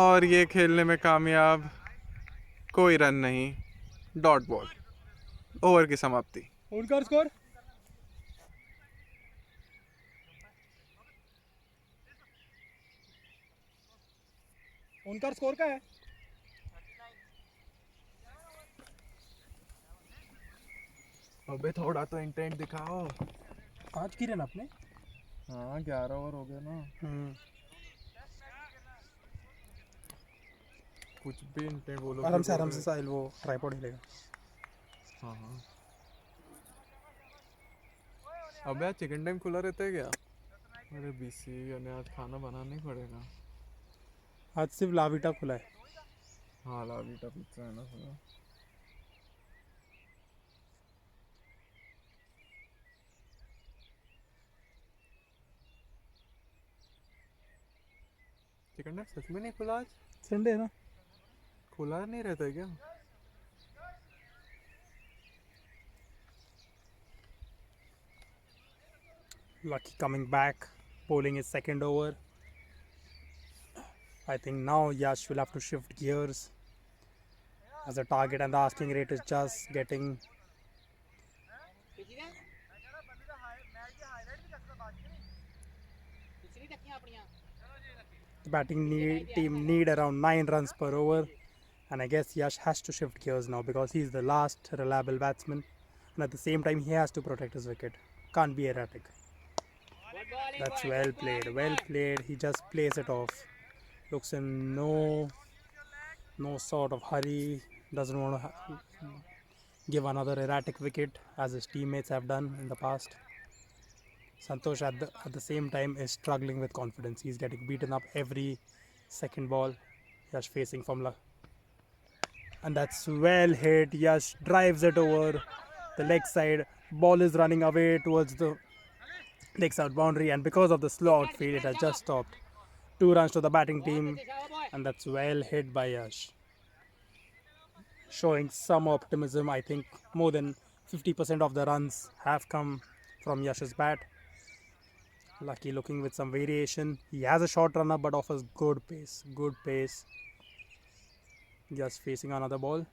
और ये खेलने में कामयाब। कोई रन नहीं, डॉट बॉल। ओवर की समाप्ति। उनका स्कोर क्या है? अबे थोड़ा तो इंटेंट दिखाओ। आज की रन आपने? हाँ 11 ओवर हो गया ना। कुछ भी इंटेंट बोलो। आराम से साहिल वो ट्राइपॉड हिलेगा। हाँ हाँ। अबे आज चिकन टाइम खुला रहता है क्या? अरे बीसी यानी आज खाना बनाना ही पड़ेगा। आज सिर्फ लाविटा खुला है। हाँ लाविटा पिज्जा है ना थोड़ा। चिकन टाइम सच में नहीं खुला आज? संडे है ना। खुला नहीं रहता है क्या? Lucky coming back, bowling his second over. I think now Yash will have to shift gears as the target and the asking rate is just getting. The team need around 9 runs per over, and I guess Yash has to shift gears now because he's the last reliable batsman, and at the same time he has to protect his wicket. Can't be erratic. That's well played, well played. He just plays it off. Looks in no sort of hurry. Doesn't want to give another erratic wicket as his teammates have done in the past. Santosh at the same time is struggling with confidence. He's getting beaten up every second ball. Yash facing from luck. And that's well hit. Yash drives it over the leg side. Ball is running away towards the leg side boundary, and because of the slow outfield, it has just stopped. 2 runs to the batting team, and that's well hit by Yash. Showing some optimism. I think more than 50% of the runs have come from Yash's bat. Lucky looking with some variation. He has a short runner but offers good pace. Good pace. Just facing another ball.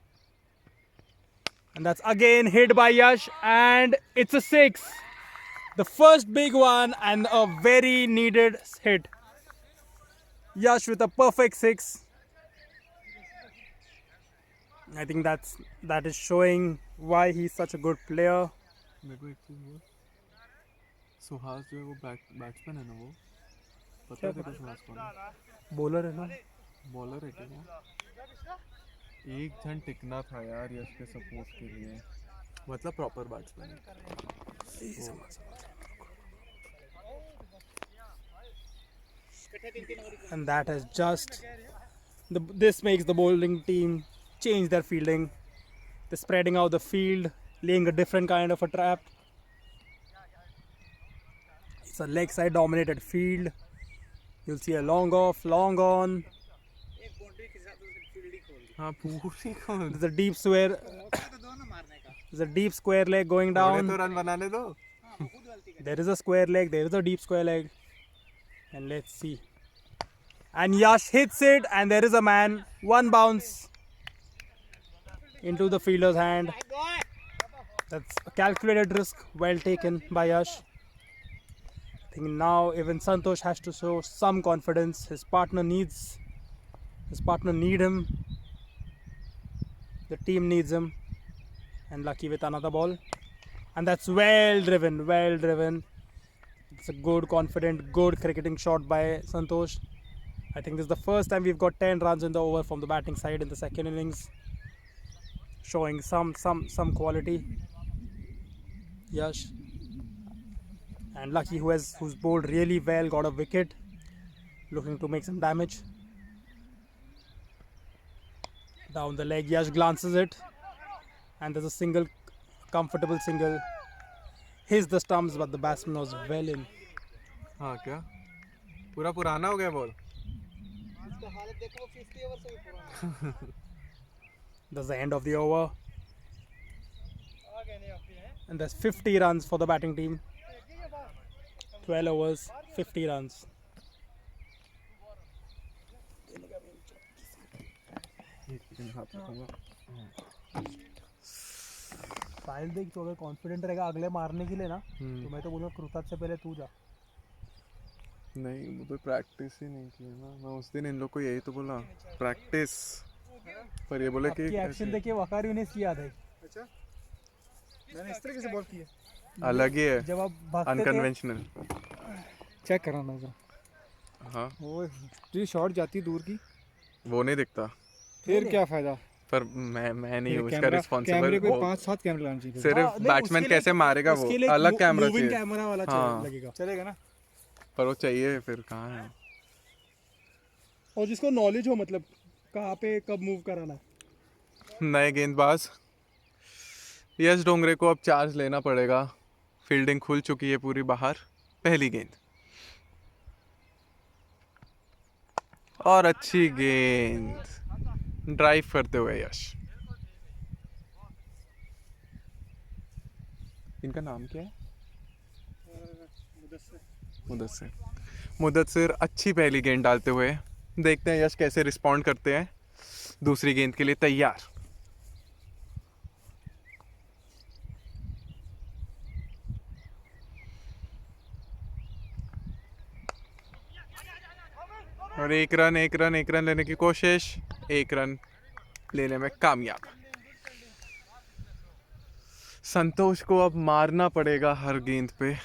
And that's again hit by Yash, and it's a 6. The first big one and a very needed hit. Yash with a perfect 6. I think that is showing why he's such a good player. मेरे को एक चीज बोल, सुहास जो है वो batsman है ना वो? पता है तेरे को सुहास कौन है? बॉलर है ना? बॉलर है क्या वो? एक जन टिकना था यार यश के सपोर्ट के लिए, मतलब प्रॉपर बैट्समैन है। And that has just this makes the bowling team change their fielding. They're spreading out the field, laying a different kind of a trap. It's a leg side dominated field. You'll see a long off, long on. हाँ पूरी खोल। There's a deep square. There's a deep square leg going थोड़े down. तो run बनाने दो। There is a square leg. There is a deep square leg. And let's see. And Yash hits it, and there is a man. One bounce into the fielder's hand. That's a calculated risk, well taken by Yash. I think now even Santosh has to show some confidence. His partner need him. The team needs him. And Lucky with another ball. And that's well driven. It's a good, confident, good cricketing shot by Santosh. I think this is the first time we've got 10 runs in the over from the batting side in the second innings. Showing some quality. Yash. And Lucky who's bowled really well, got a wicket. Looking to make some damage. Down the leg, Yash glances it. And there's a single, comfortable single. Hits the stumps, but the batsman was well in. हाँ क्या पूरा पुराना हो गया ball इसका हालत देखो, वो 50 ओवर से भी पुराना है। That's the end of the over. And there's 50 runs for the batting team. 12 overs, 50 runs. साहिल देख, तो अगर कॉन्फिडेंट रहेगा अगले मारने के लिए ना, तो मैं तो बोलूँगा कृतार्थ से पहले तू जा। नहीं वो तो प्रैक्टिस ही नहीं की है ना मैं उस दिन इन लोग को यही तो बोला प्रैक्टिस पर ये बोले कि एक्शन देखिए वकार यूनिस की याद है। अच्छा, मैंने इस तरीके से बॉल की है। अलग ही है जब आप भागते थे, अनकन्वेंशनल चेक कराना जरा। हाँ वो जो शॉट जाती दूर की, वो नहीं दिखता फिर क्या फायदा। पर मैं नहीं हूँ उसका रिस्पॉन्सिबल कैमरे पे 5-7 कैमरे लगाने चाहिए। सिर्फ बैट्समैन कैसे मारेगा वो अलग कैमरा चाहिए कैमरा वाला लगेगा, चलेगा ना। पर वो चाहिए फिर कहाँ है और जिसको नॉलेज हो, मतलब कहाँ पे कब मूव कराना है। नए गेंदबाज यश डोंगरे को अब चार्ज लेना पड़ेगा फील्डिंग खुल चुकी है पूरी बाहर पहली गेंद और अच्छी गेंद ड्राइव करते हुए यश इनका नाम क्या है मुदस्सिर अच्छी पहली गेंद डालते हुए देखते हैं यश कैसे रिस्पॉन्ड करते हैं दूसरी गेंद के लिए तैयार और एक रन लेने की कोशिश एक रन लेने में कामयाब संतोष को अब मारना पड़ेगा हर गेंद पे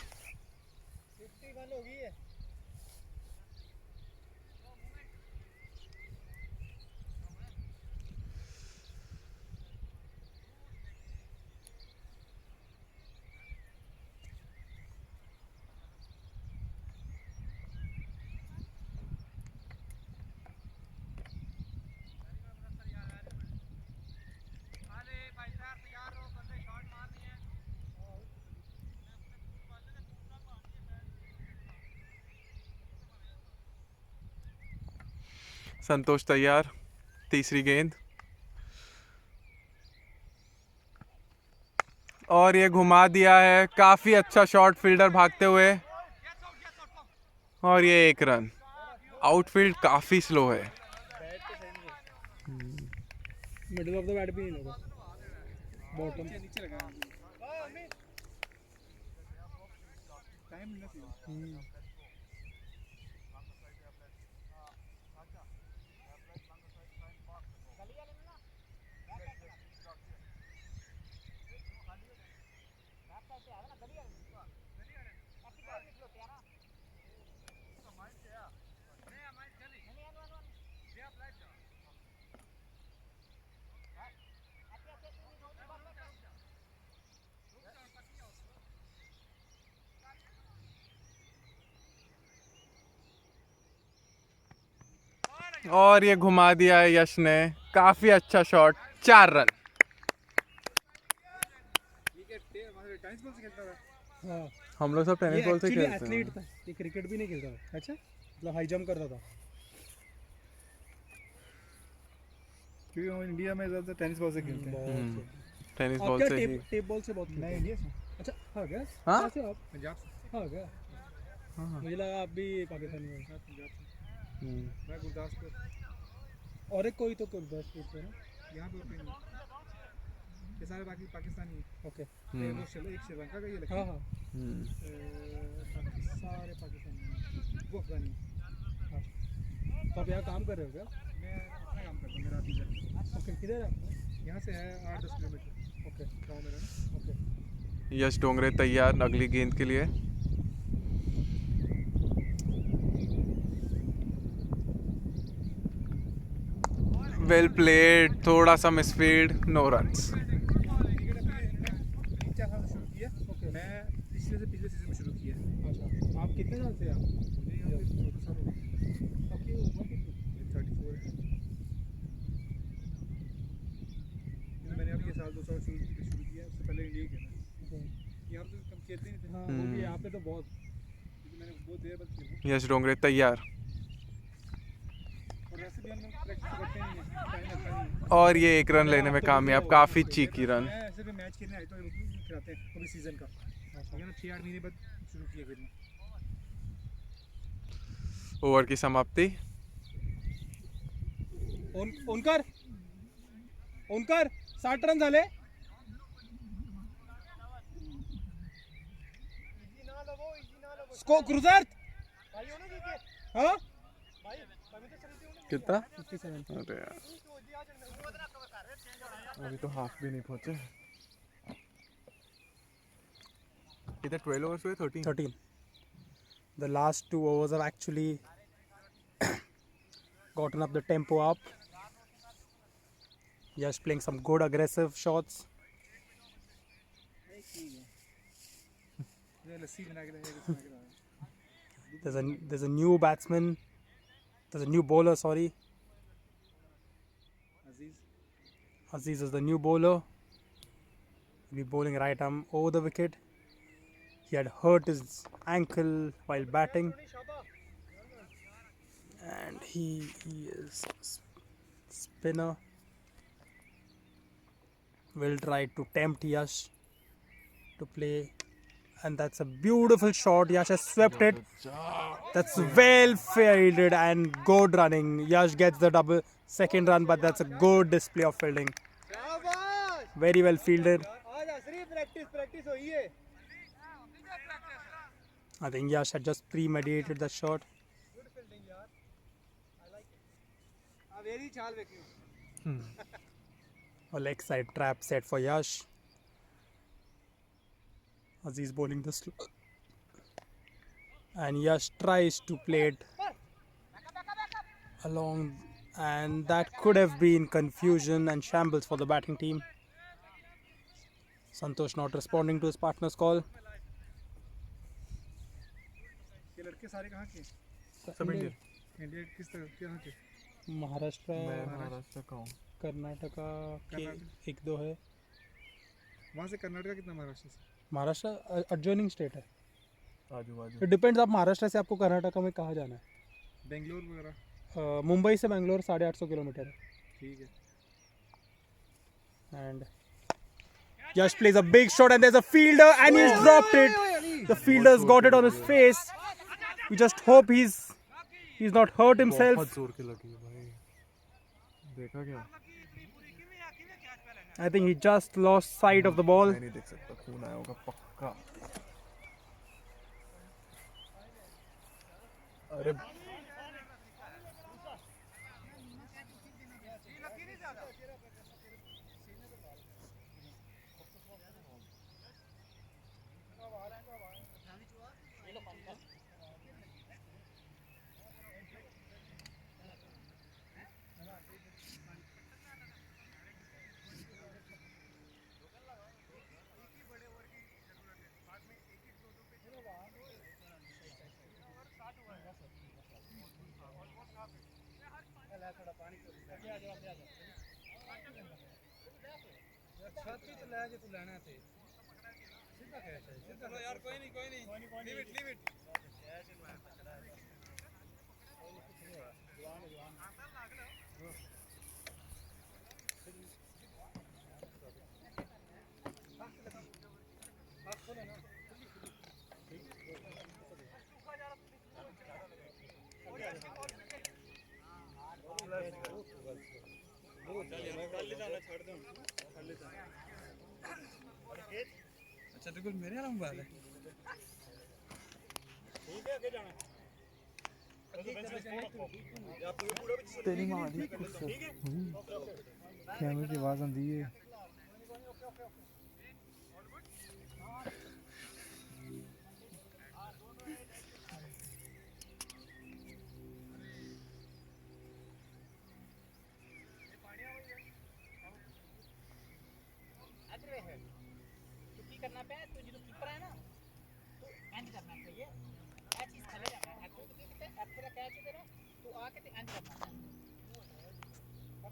संतोष तैयार तीसरी गेंद और ये घुमा दिया है काफी अच्छा शॉट फील्डर भागते हुए और ये एक रन आउटफील्ड काफी स्लो है मिडिल ऑफ द बैट भी नहीं लगा, बॉटम नीचे लगा टाइम नहीं। और ये घुमा दिया है यश ने काफी अच्छा शॉट 4 रन हाँ, हम लोग सब टेनिस बॉल से खेलते एथलीट हैं था, ये क्रिकेट भी नहीं खेलता था। अच्छा, मतलब हाई जंप करता था। क्योंकि हम इंडिया में ज़्यादा टेनिस बॉल से खेलते हैं। टेनिस बॉल से ही टेप बॉल से बहुत नहीं, इंडिया से। अच्छा, हाँ क्या? हाँ? कहाँ से आप? पंजाब से। हाँ क्या? मुझे लगा आप भी पाकिस्तानी हो। मैं गुरदासपुर। और एक कोई तो गुरदासपुर से ना। यहाँ पे होते हैं ये सारे बाकी पाकिस्तानी हैं। ओके। वो एक श्रीलंका का ये लगता हाँ है। हाँ। बाकी सारे पाकिस्तानी हैं। वो अफगानी हैं। तो आप यहाँ काम कर रहे हो क्या? मैं अपना काम करता हूँ, मेरा टीचर। ओके, किधर है आपका? यहाँ से है 8-10 किलोमीटर ओके गाँव मेरा ना। ओके। यश डोंगरे तैयार अगली गेंद के लिए। वेल प्लेड, थोड़ा सा मिसफील्ड, नो रन्स। क्रिकेट अपने 3-4 साल से शुरू किया। ओके। मैं पिछले सीजन में शुरू किया। अच्छा, आप कितने साल से आप? मुझे यहाँ पे 14 साल हो गए। आपकी उम्र कितनी? 34 है। मैंने अभी ये साल 2 साल शुरू किया, उससे पहले इंडिया खेला। यहाँ पे तो कम खेलते नहीं थे। हाँ, वो भी यहाँ पे तो बहुत। क्योंकि मैंने बहुत देर बाद खेला। यश डोंगरे तैयार। और वैसे भी हम लोग प्रैक्टिस करते नहीं हैं, टाइम लगता नहीं है। और ये एक रन लेने में कामयाब, काफी चीकी रन। मैं ऐसे भी मैच खेलने आए तो खिलाते हैं अभी सीजन का। ठीक है ना, 6-8 महीने बाद शुरू किया खेलना। ओवर की समाप्ति। ओनकर 60 रन झाले। स्को क्रुजर। हाँ कितना? 57। अरे यार, अभी तो हाफ भी नहीं पहुंचे। कितने 12 ओवर्स हुए? 13. The last 2 overs have actually gotten up the tempo up. Yash playing some good aggressive shots. लस्सी बना के There's a new batsman. There's a new bowler. Sorry, Aziz is the new bowler. He'll be bowling right arm over the wicket. He had hurt his ankle while batting, and he is spinner. Will try to tempt Yash to play, and that's a beautiful shot. Yash has swept it. That's well fielded and good running. Yash gets the second run, but that's a good display of fielding. Very well fielded. I think Yash had just premeditated the shot. A leg side trap set for Yash. Aziz bowling the slow. And Yash tries to play it along, and that could have been confusion and shambles for the batting team. Santosh not responding to his partner's call. ये लड़के सारे कहाँ के? सब Indian. India किस तरह कहाँ के? महाराष्ट्र, महाराष्ट्र का हूँ। कर्नाटका के एक दो है। वहाँ से कर्नाटका कितना, महाराष्ट्र से? महाराष्ट्र एडजॉइनिंग स्टेट है। आजू बाजू। इट डिपेंड्स, आप महाराष्ट्र से आपको कर्नाटका में कहाँ जाना है। बेंगलोर वगैरह? मुंबई से बेंगलोर 850 किलोमीटर है। ठीक है। And Yash plays a big shot, and there's a fielder, and he's dropped it. The fielder's got it on his face. We just hope he's not hurt himself. बहुत जोर की लगी है भाई। देखा क्या? I think he just lost sight of the ball. मैं नहीं देख सकता, खून आया होगा पक्का। अरे अच्छा तेरे को मेरे वाला मोबाइल है तेरी मां दी कैमरे की आवाज आंदी है करना पे तो जो कीपर है ना तो एंड करना चाहिए क्या चीज खले जाना है तो देखते हैं अब तेरा कैच है तेरा तो आके तो एंड करना है पर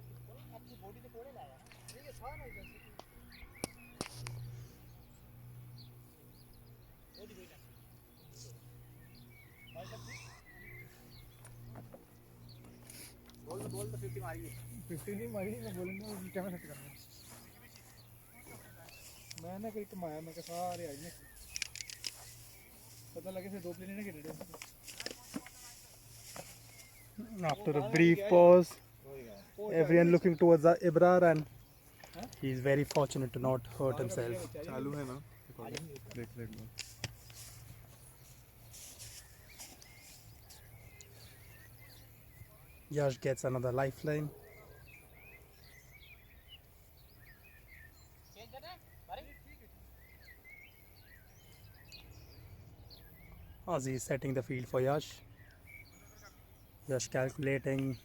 अपनी बॉडी से कोड़े लाया ना ये था ना इधर से बॉडी कोई ना और सब बोल तो 50 मारी है 50 नहीं मारी मैं बोलूंगा कैमरा सेट करना मैंने कहीं कमाया मैं सारे आई ने पता लगे फिर 2 प्लेन ने गिरे After a brief pause, everyone looking towards Ibrar, and he's very fortunate to not hurt himself. चालू है ना देख ले Yash gets another lifeline. Ozzy is setting the field for Yash. Yash calculating,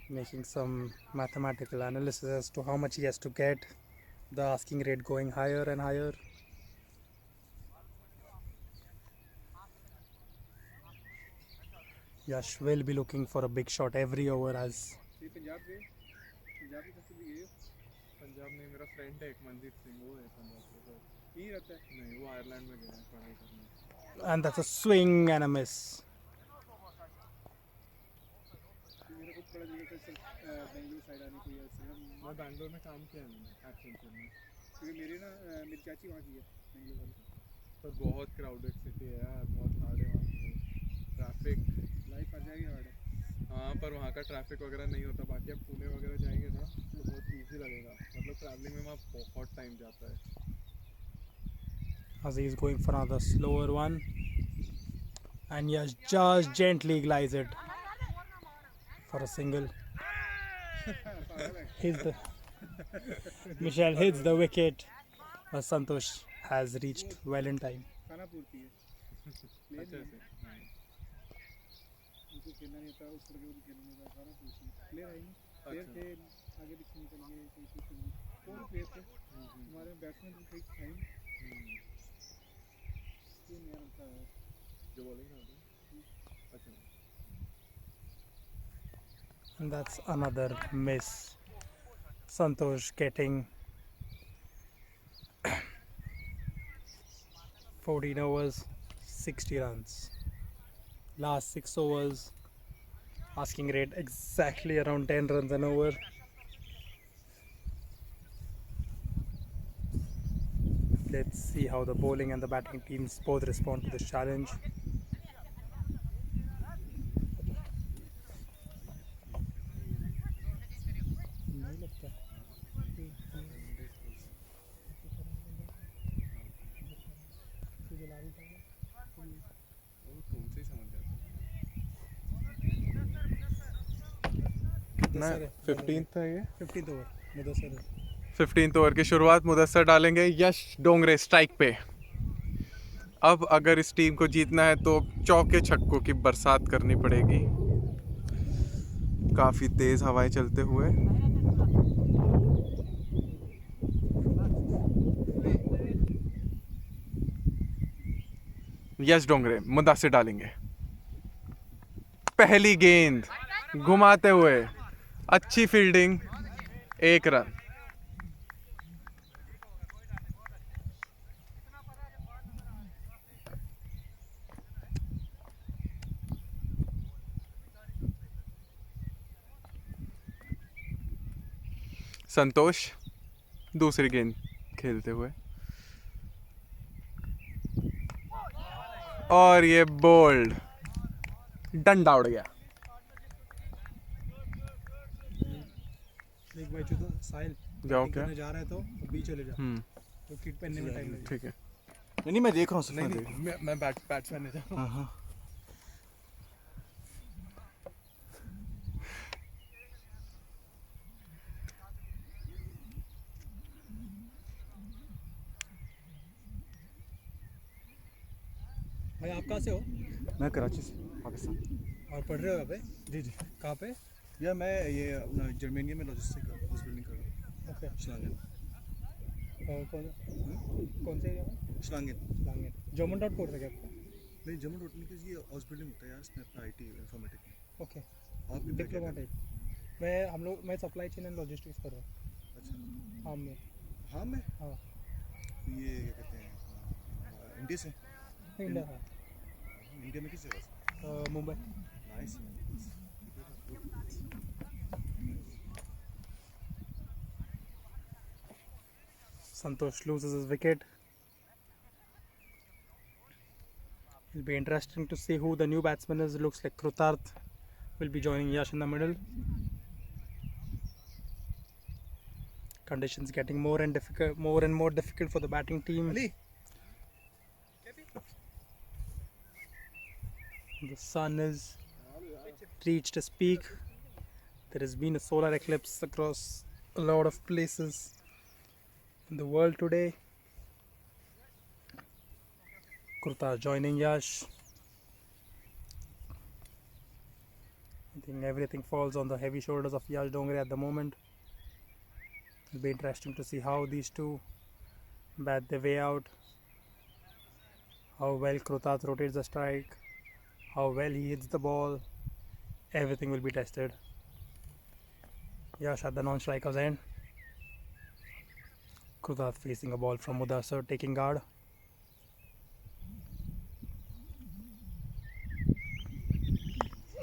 making some mathematical analysis as to how much he has to get. The asking rate going higher and higher. Yash will be looking for a big shot every over as Punjab में मेरा friend है एक मनदीप सिंह वो है पंजाब से यही रहता है नहीं वो आयरलैंड में गया है पढ़ाई करने and that's a swing and a miss. मेरे को पता लगा कि बेंगलुरु साइड आने को मैं बैंगलोर में काम किया मैंने एक्शन में क्योंकि मेरी मेरी चाची वहाँ की है बेंगलुरु वाली पर बहुत क्राउडेड सिटी है यार बहुत हार्ड है वहाँ ट्रैफिक लाइफ आ जाएगी हार्ड है हाँ पर वहाँ का ट्रैफिक वगैरह नहीं होता बाकी अब पुणे वगैरह जाएंगे ना तो बहुत ईजी लगेगा मतलब ट्रैवलिंग में वहाँ बहुत टाइम जाता है Ozzy is going for another slower one, and Yash just gently glides it for a single. Hits the Michelle hits the wicket, but Santosh has reached well in time. खाना पूर्ति है अच्छा से उनको खेलना नहीं था उस लड़के को खेलने का खाना पूर्ति प्लेयर है नहीं प्लेयर थे आगे पीछे निकल गए कोई कुछ नहीं और प्लेयर थे हमारे बैट्समैन तो ठीक था ही ये नहीं आता है जो बोलेंगे अच्छा And that's another miss. Santosh getting 14 overs, 60 runs. Last 6 overs, asking rate exactly around 10 runs an over. Let's see how the bowling and the batting teams both respond to this challenge. कितना 15th था ये 15th over. Mudassar. 15th over की शुरुआत मुदस्सर डालेंगे यश Dongre strike पे अब अगर इस टीम को जीतना है तो चौके छक्कों की बरसात करनी पड़ेगी काफ़ी तेज़ हवाएं चलते हुए यश डोंगरे मुदस्सर डालेंगे पहली गेंद घुमाते हुए अच्छी फील्डिंग 1 रन संतोष दूसरी गेंद खेलते हुए और ये बोल्ड डंडा उड़ गया एक भाई चुतो साहिल जाओ बैटिंग क्या? करने जा रहा है तो अभी चले जा, तो किट पहनने में टाइम लगेगा। ठीक है। नहीं मैं देख रहा हूँ, नहीं नहीं, मैं बैट्समैन नहीं था। हाँ हाँ। भाई आप कहाँ से हो मैं कराची से, पाकिस्तान। और पढ़ रहे हो यहाँ पे? जी जी। कहाँ पे? या मैं ये अपना जर्मेनिया में लॉजिस्टिक हाउस बिल्डिंग कर रहा हूँ। ओके। श्लांगन। कौन से एरिया में? श्लांगन। लांगेन। जर्मन डॉट कोर्स है क्या आपका? नहीं, जर्मन रोटनी के ये हाउस बिल्डिंग होता है यार, इसमें अपना IT इंफॉर्मेटिक में। ओके। आप भी डिप्लोमा टाइप। मैं सप्लाई चेन एंड लॉजिस्टिक्स कर रहा हूँ अच्छा। हाम में। हाँ मैं हाँ ये क्या कहते हैं, इंडिया से। इंडिया। हाँ इंडिया में किस जगह से? Mumbai. Nice. Santosh loses his wicket. It'll be interesting to see who the new batsman is. It looks like Krutarth will be joining Yash in the middle. Conditions getting more and more difficult for the batting team. Ali. The sun has reached its peak. There has been a solar eclipse across a lot of places in the world today. Kurta joining Yash. I think everything falls on the heavy shoulders of Yash Dongre at the moment. It'll be interesting to see how these two bat their way out. How well Krutat rotates the strike. How well he hits the ball. Everything will be tested. Yash at the non-striker's end. Krutat facing a ball from Mudassar, taking guard.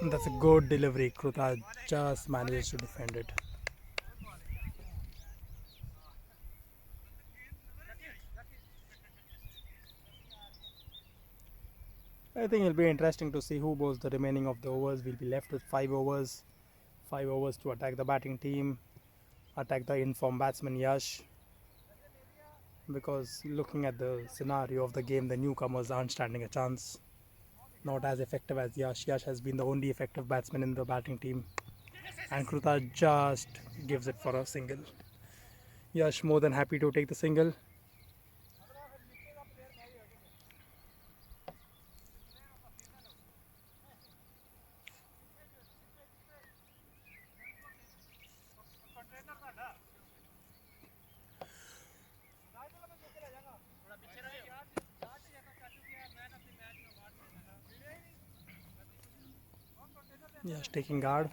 That's a good delivery. Krutat just manages to defend it. I think it'll be interesting to see who bowls the remaining of the overs. We'll be left with 5 overs. 5 overs to attack the batting team, attack the informed batsman Yash. Because looking at the scenario of the game, the newcomers aren't standing a chance. Not as effective as Yash. Yash has been the only effective batsman in the batting team. And Kruta just gives it for a single. Yash more than happy to take the single. Yash taking guard.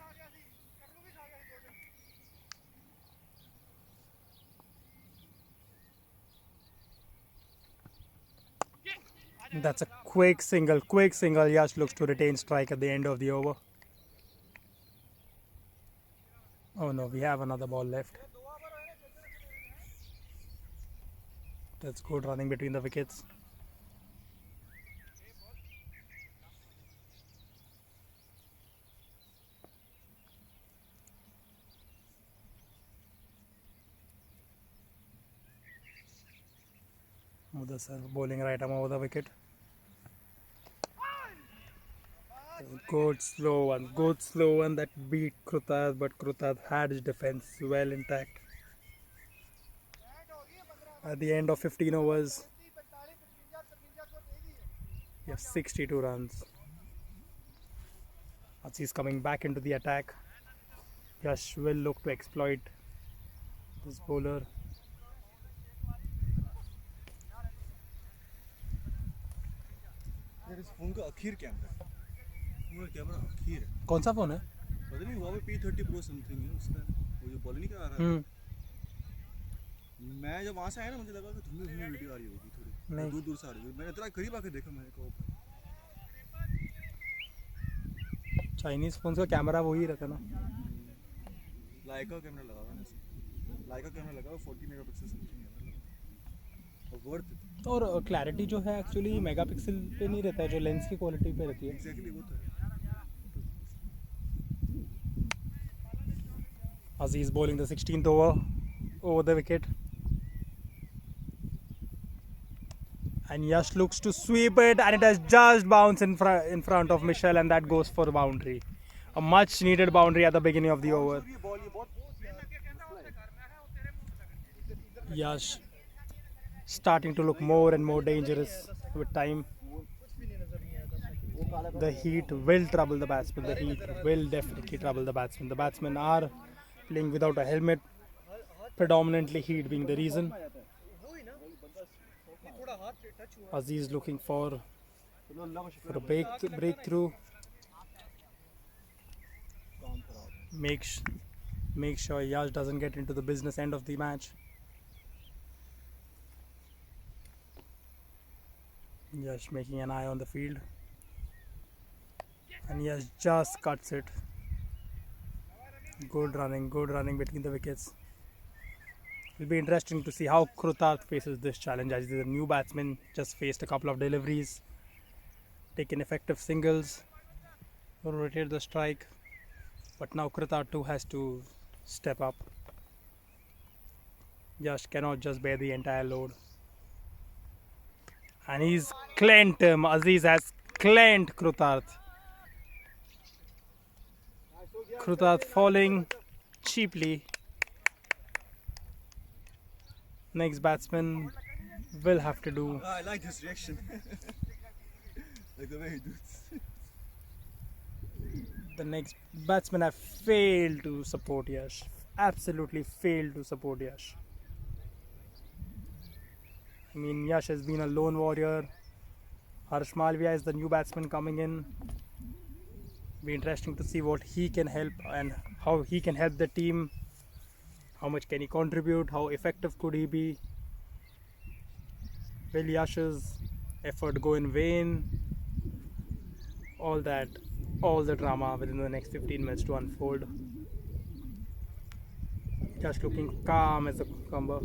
That's a quick single. Yash looks to retain strike at the end of the over. Oh no, we have another ball left. That's good running between the wickets. Mudassar bowling right arm over the wicket. Good slow one that beat Krutad, but Krutad had his defense well intact. At the end of 15 overs, we have 62 runs. Aziz coming back into the attack. Yash will look to exploit this bowler. यार इस phone का आखिर camera है, पूरा camera आखिर है। कौन सा फोन है? पता नहीं हुआ P30 Pro समथिंग है उसका, वो जो बॉल नहीं कर रहा है। मैं जब वहाँ से आया ना, मुझे लगा कि धुंधली वीडियो आ रही होगी थोड़ी, नहीं। दूर दूर से आ रही होगी। मैंने इतना करीब आके देखा, मैंने कहा चाइनीज फोन का कैमरा वही रहता ना। लाइका कैमरा लगा हुआ है ना, लाइका कैमरा लगा हुआ 40 मेगापिक्सल समथिंग है, और वर्थ और क्लैरिटी जो है एक्चुअली मेगापिक्सल पे नहीं रहता है, जो लेंस की क्वालिटी पे रहती है। एग्जैक्टली वो तो है। Aziz bowling the 16th over the wicket. And Yash looks to sweep it, and it has just bounced in front of Michelle, and that goes for a boundary. A much needed boundary at the beginning of the over. Yash starting to look more and more dangerous with time. The heat will trouble the batsman. The heat will definitely trouble the batsman. The batsmen are playing without a helmet, predominantly heat being the reason. Aziz looking for a breakthrough. Make sure Yash doesn't get into the business end of the match. Yash making an eye on the field, and Yash just cuts it. Good running between the wickets. It'll be interesting to see how Krutarth faces this challenge, as he's a new batsman, just faced a couple of deliveries, taken effective singles, rotated the strike, but now Krutarth too has to step up. Yash cannot just bear the entire load. And he's cleaned him. Aziz has cleaned Krutarth. Krutarth falling cheaply. Next batsman will have to do. I like this reaction. Like the way he does. The next batsmen have failed to support Yash. Absolutely failed to support Yash. I mean, Yash has been a lone warrior. Harsh Malviya is the new batsman coming in. Be interesting to see what he can help and how he can help the team. How much can he contribute? How effective could he be? Will Yash's effort go in vain? All the drama within the next 15 minutes to unfold. Just looking calm as a cucumber.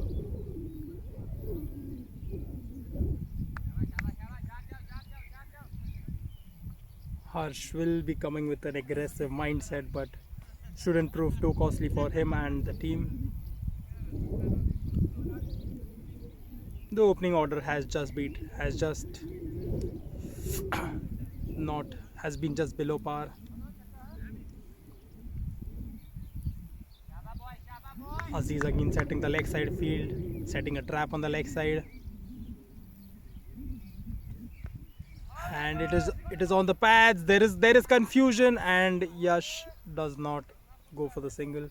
Harsh will be coming with an aggressive mindset, but shouldn't prove too costly for him and the team. The opening order has been just below par. Aziz again setting the leg side field, setting a trap on the leg side. And it is on the pads. There is confusion, and Yash does not go for the single.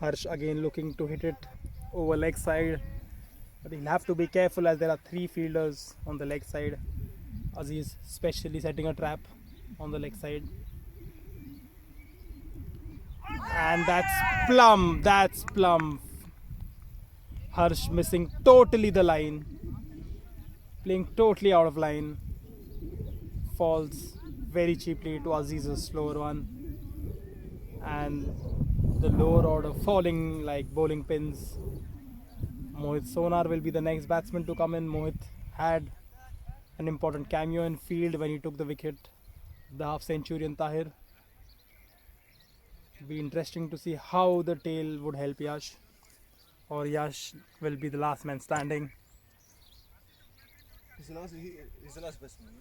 Harsh again looking to hit it over leg side, but he'll have to be careful as there are 3 fielders on the leg side. Aziz specially setting a trap on the leg side, and that's plumb. Harsh missing totally the line, playing totally out of line. Falls very cheaply to Aziz's slower one, and the lower order falling like bowling pins. Mohit Sonar will be the next batsman to come in. Mohit had an important cameo in field when he took the wicket, the half centurion Tahir. It'll be interesting to see how the tail would help Yash, or Yash will be the last man standing. He's the last batsman.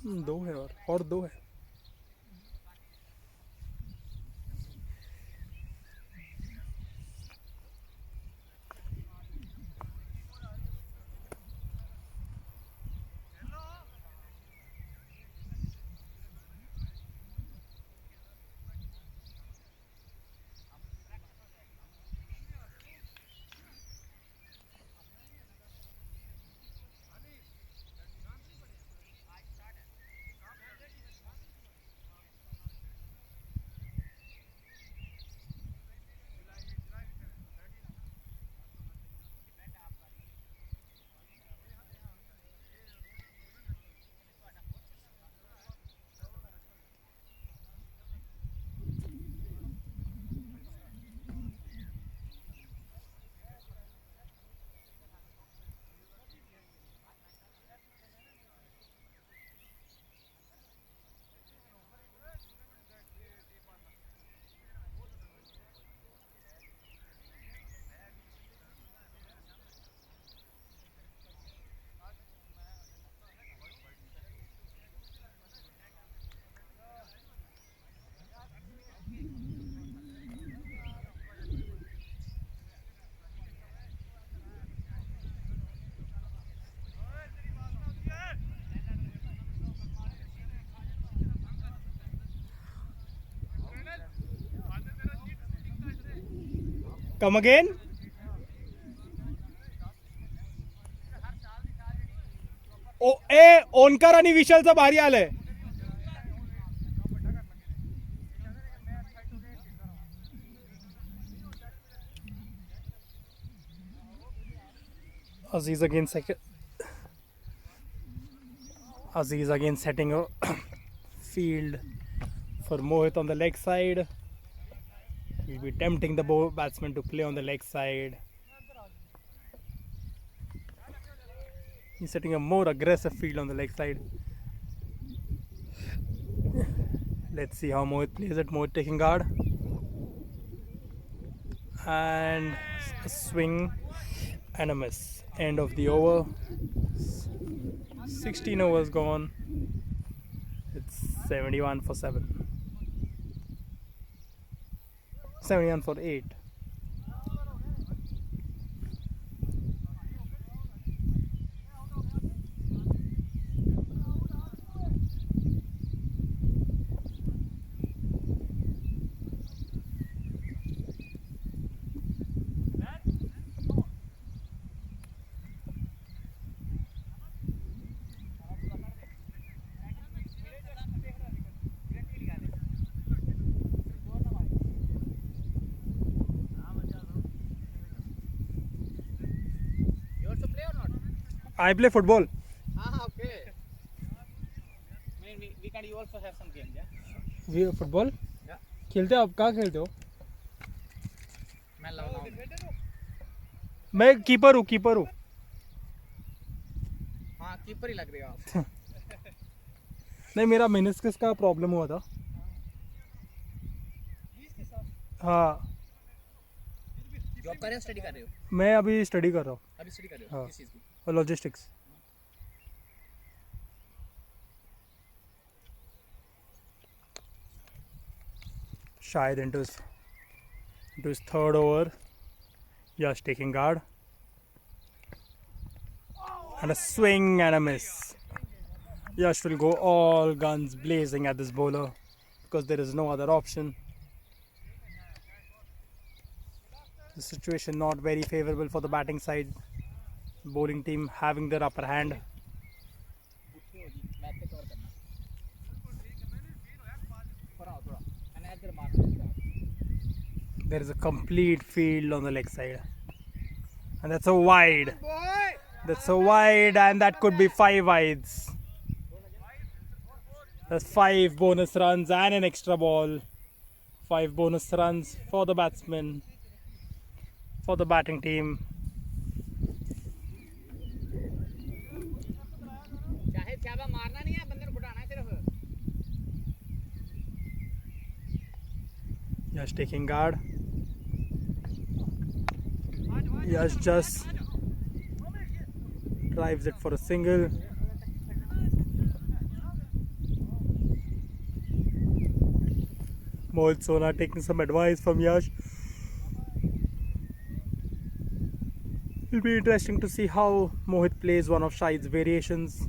दो है और 2 है. Come again. Onkar आणि विशालचं भारी आलंय. Aziz again setting a field for Mohit on the leg side. He'll be tempting the batsman to play on the leg side. He's setting a more aggressive field on the leg side. Let's see how Mohit plays it. Mohit taking guard. And a swing and a miss. End of the over. 16 overs gone. It's 71 for 7. 71 for 8. You also play or not? I play football. Okay. I mean, weekend you also have some games, yeah? Football? Yeah. खेलते हो आप? कहाँ खेलते हो? मैं लखनऊ में। मैं keeper हूँ. हाँ कीपर ही लग रही हो आप। नहीं, मेरा मेनिस्कस का प्रॉब्लम हुआ था. हाँ, जॉब कर रहे हो स्टडी कर रहे हो? मैं अभी स्टडी कर रहा हूँ. अभी स्टडी कर रहे हो? हाँ. किस चीज़ की? और logistics. Shahid into his third over. Yash taking guard. And a swing and a miss. Yash will go all guns blazing at this bowler because there is no other option. The situation not very favorable for the batting side. Bowling team having their upper hand. Math पे cover करना। थोड़ा थोड़ा। मैंने इधर मारना। There is a complete field on the leg side. And that's a wide. That's a wide, and that could be 5 wides. That's 5 bonus runs and an extra ball. 5 bonus runs for the batsman, for the batting team. चाहे चाबा मारना नहीं है, बंदे को घुटाना है सिर्फ। Yash taking guard. Yash just drives it for a single. Mohit Sona taking some advice from Yash. It'll be interesting to see how Mohit plays one of Shahid's variations.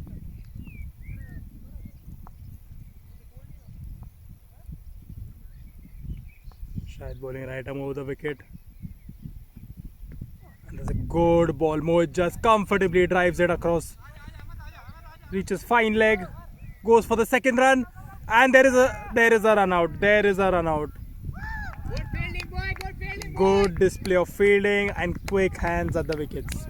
Shahid bowling right arm over the wicket. And there's a good ball. Mohit just comfortably drives it across. Reaches fine leg. Goes for the second run. And there is a run out. There is a run out. Good fielding boy, good fielding boy. Good display of fielding and quick hands at the wickets.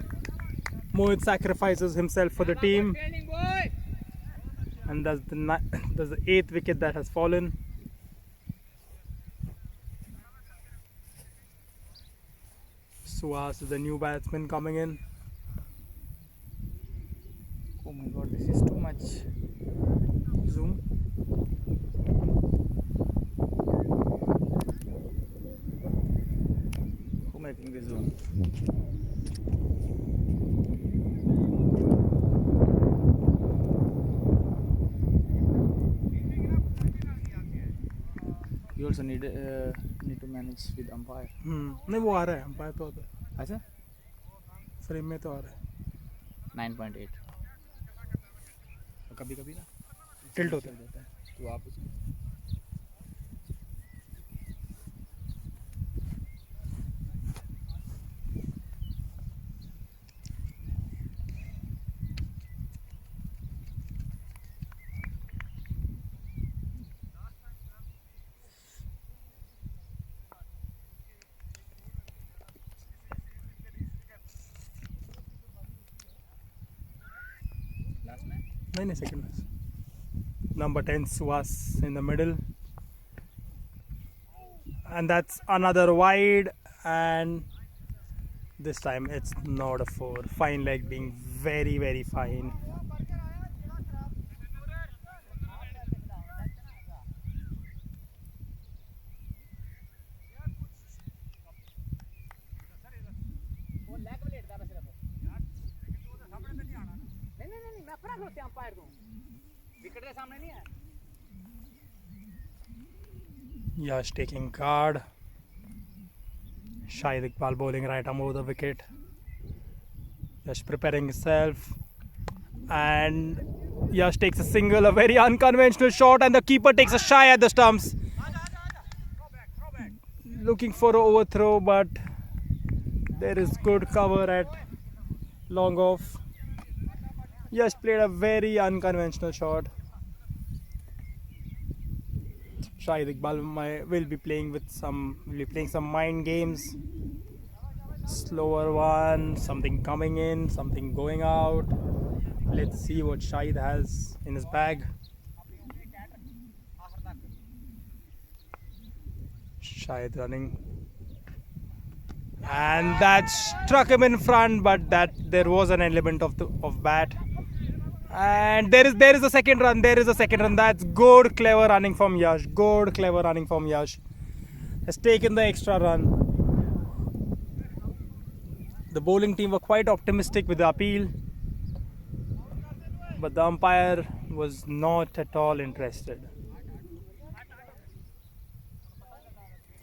Mohit sacrifices himself for the team. Good fielding boy. And that's the 8th wicket that has fallen. Suhas is the new batsman coming in. Oh my god, this is too much. Zoom. Who making this zoom? You also need to manage with umpire. नहीं वो आ रहा है umpire तो आता है अच्छा frame में तो आ रहा है 9.8 कभी कभी ना टिल्ट होता है देता है तो आप उसमें नहीं second match. Number 10 Suhas in the middle, and that's another wide, and this time it's not a 4. Fine leg being very fine. वो लेग प्लेट था सिर्फ नहीं मैं अपना खलोते अंपायर को विकेट के सामने नहीं है Yash taking guard. Shahid Iqbal bowling right arm over the wicket. Yash preparing himself, and Yash takes a single, a very unconventional shot, and the keeper takes a shy at the stumps. Looking for an overthrow, but there is good cover at long off. Yash played a very unconventional shot. Shahid Iqbal will be playing some mind games. Slower one, something coming in, something going out. Let's see what Shahid has in his bag. Shahid running, and that struck him in front, but there was an element of bat. And there is a second run. That's good, clever running from Yash. Has taken the extra run. The bowling team were quite optimistic with the appeal, but the umpire was not at all interested.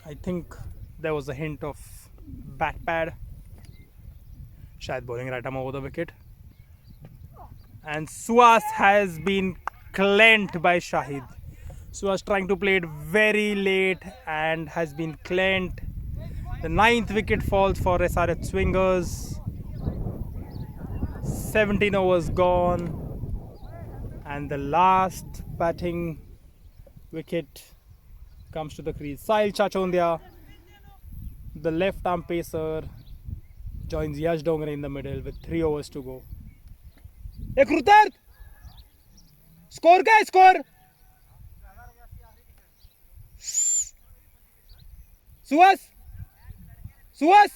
I think there was a hint of bat pad. Shahid bowling right arm over the wicket. And Suhas has been cleaned by Shahid. Suhas trying to play it very late and has been cleaned. The 9th wicket falls for SRH Swingers. 17 overs gone. And the last batting wicket comes to the crease. Sahil Chachondia, the left arm pacer, joins Yash Dongre in the middle with 3 overs to go. एक रुतर score क्या है score Suhas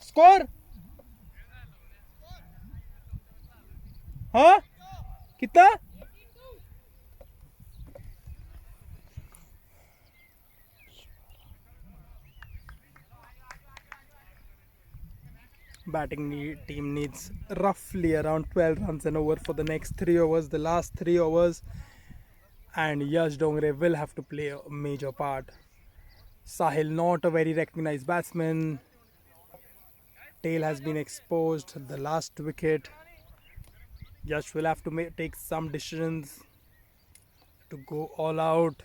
score हाँ कितना batting team needs roughly around 12 runs an over for the next 3 overs, the last 3 overs, and Yash Dongre will have to play a major part. Sahil not a very recognized batsman. Tail has been exposed, the last wicket. Yash will have to take some decisions to go all out.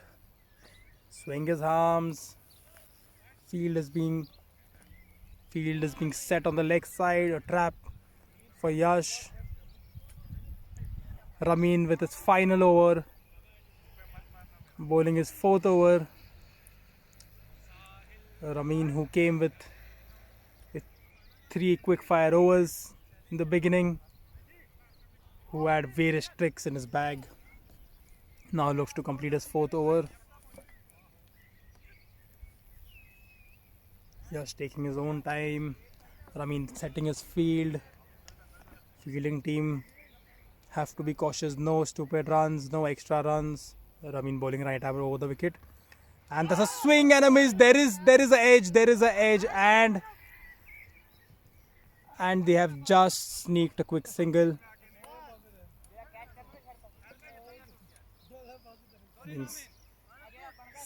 Swing his arms. Field is being set on the leg side, a trap for Yash. Ramin with his final over, bowling his 4th over. Ramin, who came with 3 quick fire overs in the beginning, who had various tricks in his bag, now looks to complete his 4th over. Yash taking his own time. Ramin setting his field. Fielding team have to be cautious. No stupid runs, no extra runs. Ramin bowling right arm over the wicket. And there's a swing and a miss. There is an edge, and they have just sneaked a quick single.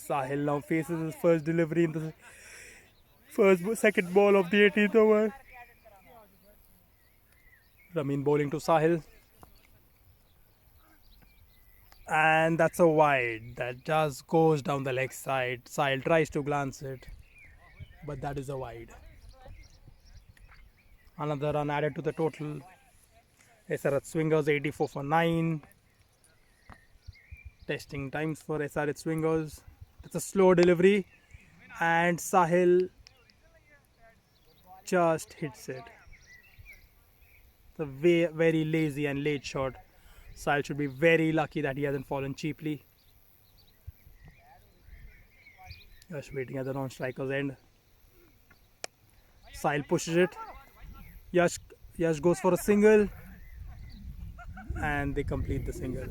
Sahil now faces his first delivery in the second ball of the 18th over. Ramin bowling to Sahil. And that's a wide that just goes down the leg side. Sahil tries to glance it, but that is a wide. Another run added to the total. SRH Swingers 84 for 9. Testing times for SRH Swingers. It's a slow delivery, and Sahil just hits it. It's a very lazy and late shot Sahil should be very lucky that he hasn't fallen cheaply. Just waiting at the non-striker's end. Sahil pushes it. Yash goes for a single, and they complete the single.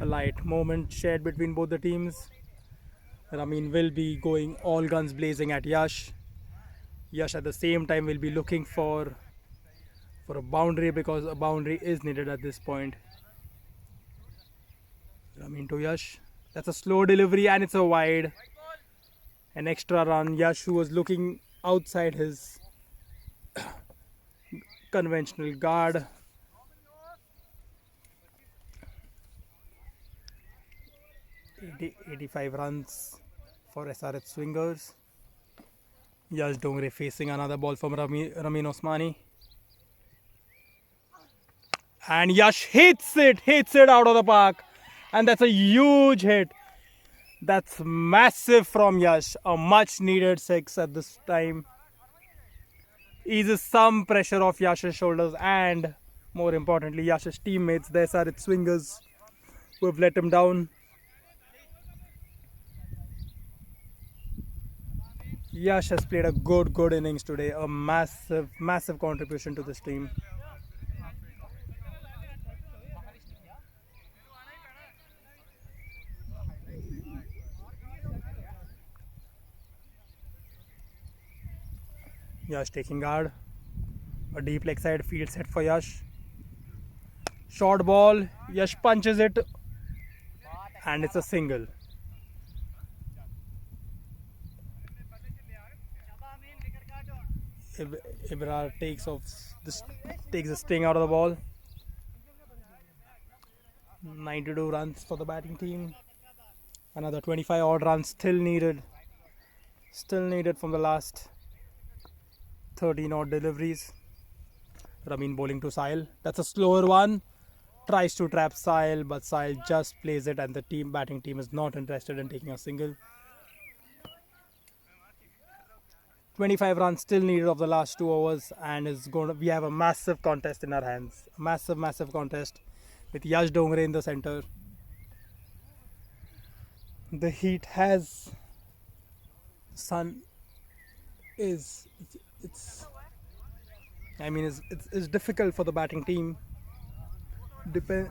A light moment shared between both the teams. Ramin will be going all guns blazing at Yash. Yash at the same time will be looking for a boundary, because a boundary is needed at this point. Ramin to Yash. That's a slow delivery and it's a wide. An extra run. Yash, who was looking outside his conventional guard. Eighty 85 runs for SRH Swingers. Yash Dongre facing another ball from Ramin Osmani. And Yash hits it out of the park. And that's a huge hit. That's massive from Yash. A much needed six at this time. Eases some pressure off Yash's shoulders, and more importantly, Yash's teammates, the SRH Swingers, who have let him down. Yash has played a good innings today. A massive contribution to this team. Yash taking guard. A deep leg side field set for Yash. Short ball. Yash punches it. And it's a single. Ibrar takes the sting out of the ball. 92 runs for the batting team. Another 25 odd runs still needed. Still needed from the last 13 odd deliveries. Ramin bowling to Sahil. That's a slower one. Tries to trap Sahil, but Sahil just plays it, and the batting team is not interested in taking a single. 25 runs still needed of the last 2 overs, and we have a massive contest in our hands. Massive contest with Yash Dongre in the center. The heat has sun is it's difficult for the batting team. The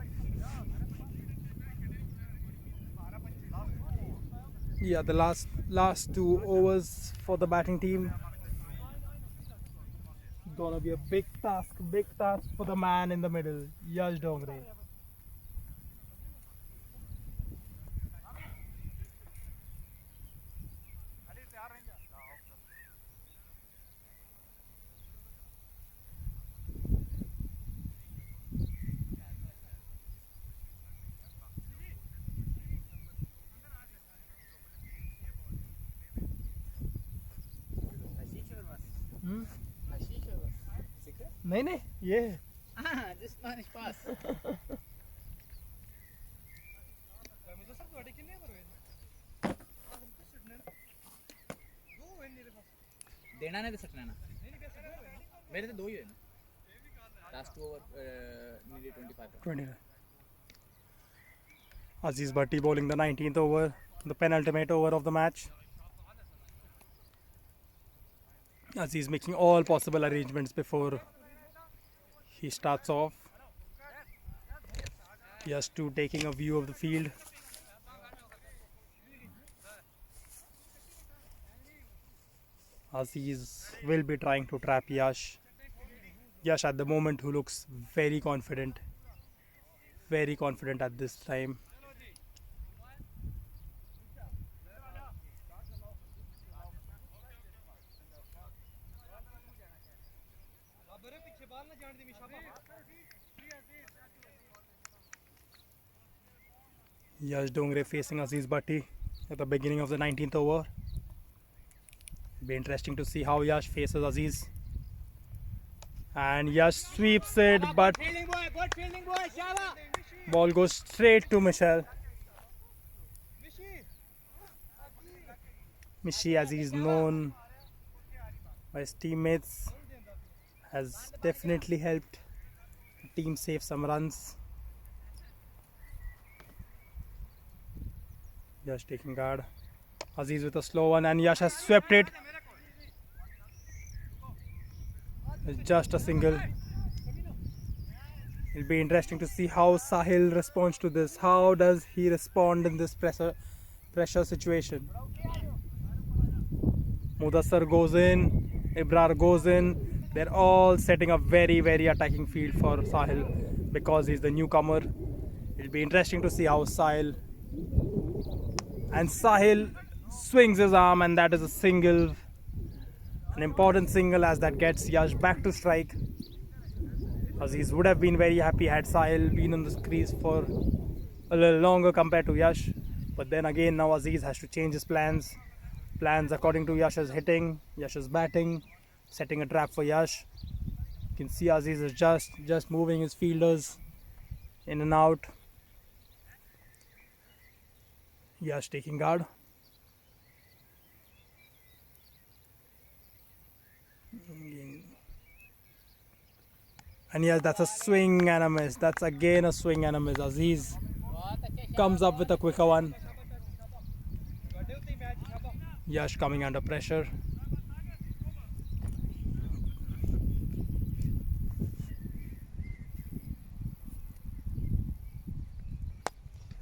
last 2 overs for the batting team gonna be a big task for the man in the middle, Yash Dongre. नहीं ये This man is pass. देना नहीं दे सकना ना मेरे तो 2 ही है ना last 2 over nearly 25 Aziz Bhatti bowling the 19th over, the penultimate over of the match. Aziz making all possible arrangements before he starts off. Yash too taking a view of the field. Aziz will be trying to trap Yash. Yash at the moment who looks very confident at this time. Yash Dongre facing Aziz Bhatti at the beginning of the 19th over. Be interesting to see how Yash faces Aziz. And Yash sweeps it, but ball goes straight to Michelle. Mishi, as he is known by his teammates, has definitely helped the team save some runs. Yash taking guard. Aziz with a slow one, and Yash has swept it. It's just a single. It'll be interesting to see how Sahil responds to this. How does he respond in this pressure situation? Mudassar goes in, Ibrar goes in. They're all setting a very, very attacking field for Sahil because he's the newcomer. It'll be interesting to see how Sahil swings his arm, and that is a single, an important single, as that gets Yash back to strike. Aziz would have been very happy had Sahil been on the crease for a little longer compared to Yash. But then again, now Aziz has to change his plans. Plans according to Yash's hitting, Yash's batting, setting a trap for Yash. You can see Aziz is just moving his fielders in and out. Yash taking guard. And yes, that's a swing and a miss. That's again a swing and a miss. Aziz comes up with a quicker one. Yash coming under pressure.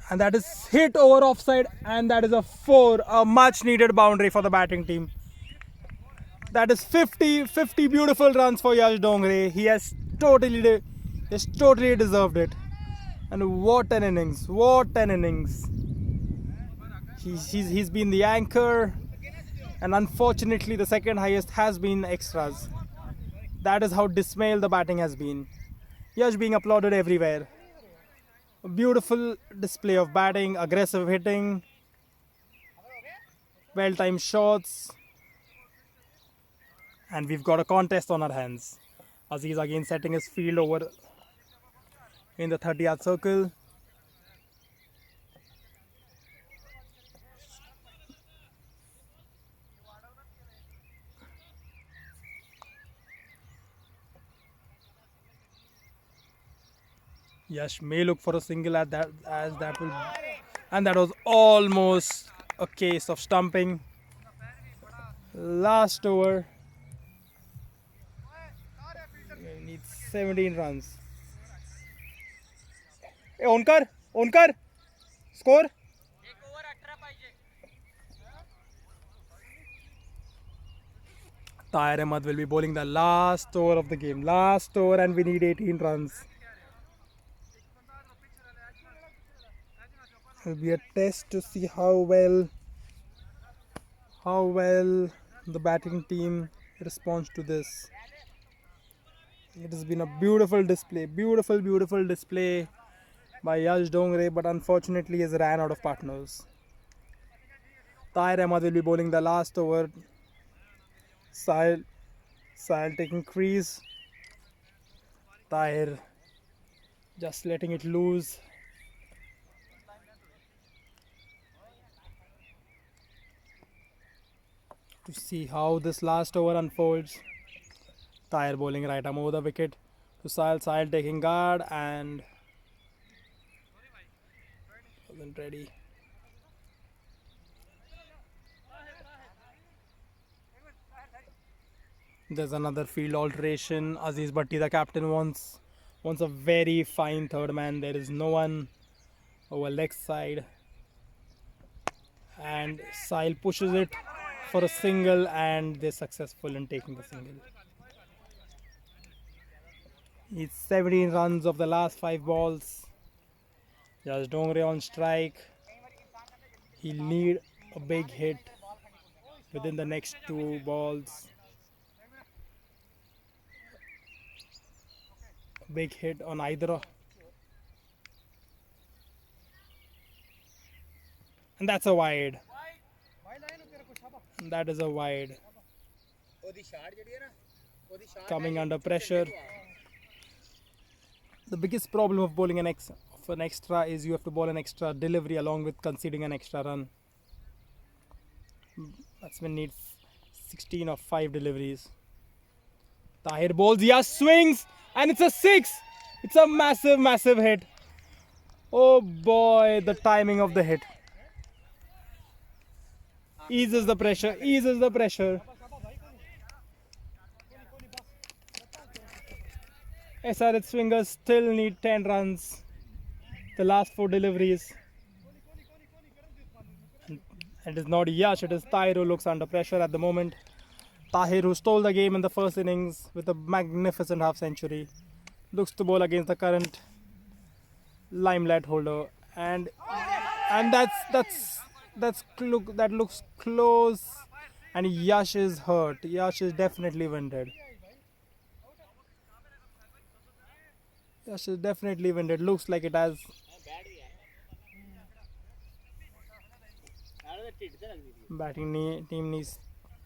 And that is hit over offside, and that is a 4, a much needed boundary for the batting team. That is 50 beautiful runs for Yash Dongre. He has totally deserved it. And what an innings, what an innings. He's been the anchor, and unfortunately the second highest has been extras. That is how dismal the batting has been. Yash being applauded everywhere. A beautiful display of batting, aggressive hitting, well-timed shots. And we've got a contest on our hands. Aziz again setting his field over in the 30-yard circle. Yash may look for a single at that, as that will, and that was almost a case of stumping. Last over. We need 17 runs. Hey, Onkar, score. Tahir Ahmed will be bowling the last over of the game. Last over, and we need 18 runs. It will be a test to see how well the batting team responds to this. It has been a beautiful display by Yash Dongre, but unfortunately he has ran out of partners. Tahir Ahmed will be bowling the last over. Sahil taking crease. Tahir just letting it loose. To see how this last over unfolds. Tahir bowling right arm over the wicket to Sahil taking guard and wasn't ready. There's another field alteration. Aziz Bhatti, the captain, wants a very fine third man. There is no one over leg side, and Sahil pushes it for a single, and they're successful in taking the single. It's 17 runs of the last 5 balls. Yash Dongre on strike. He'll need a big hit within the next 2 balls. Big hit on either. And that's a wide. That is a wide. Coming under pressure. The biggest problem of bowling an extra is you have to bowl an extra delivery along with conceding an extra run. Batsman needs 16 of 5 deliveries. Tahir bowls, Yash swings, and it's a 6. It's a massive, massive hit. Oh boy, the timing of the hit. Eases the pressure, eases the pressure. SRH swingers still need 10 runs. The last 4 deliveries. It is not Yash, it is Tahir who looks under pressure at the moment. Tahir, who stole the game in the first innings with a magnificent half century, looks to bowl against the current limelight holder, and that looks close, and Yash is hurt. Yash is definitely winded. Yash is definitely winded. Looks like it has. Team needs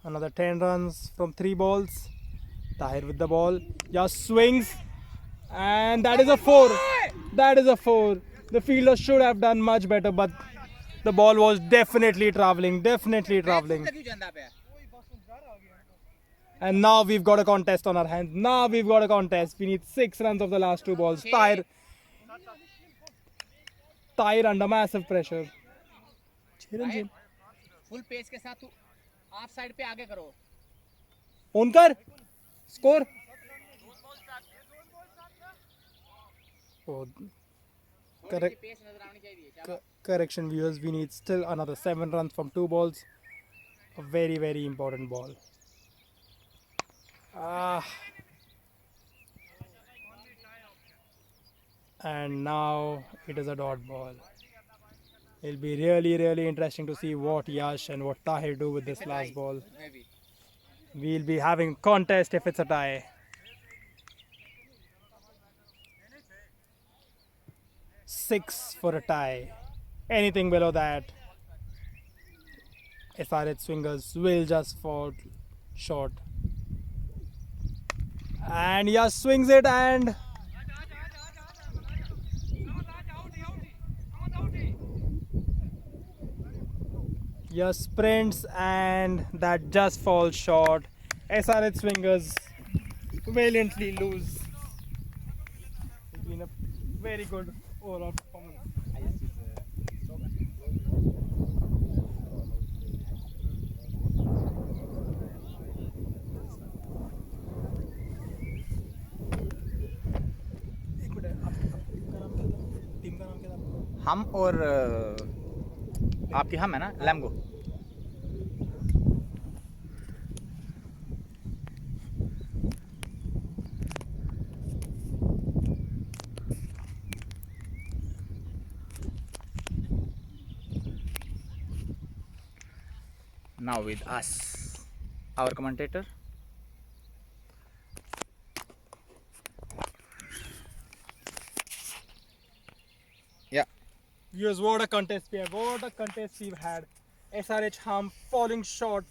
another 10 runs from 3 balls. Tahir with the ball. Yash swings. And that is a 4. That is a 4. The fielder should have done much better, but the ball was definitely traveling. Definitely traveling. And now we've got a contest on our hands. Now we've got a contest. We need 6 runs of the last 2 balls. Tahir under massive pressure. Full pace के साथ तू of side पे आगे करो. On कर. Score. Oh, correction viewers, we need still another 7 runs from 2 balls. A very, very important ball. And now it is a dot ball. It'll be really, really interesting to see what Yash and what Tahir do with this last ball. We'll be having contest if it's a tie. Six for a tie. Anything below that, SRH swingers will just fall short. And Yash swings it, and Yash sprints, and that just falls short. SRH swingers valiantly lose. It's been a very good overall performance. हम और आपकी हम है ना लैम्गो. Now with us, our commentator. Yeah. Viewers, what a contest we have! What a contest we've had! SRH Hamm falling short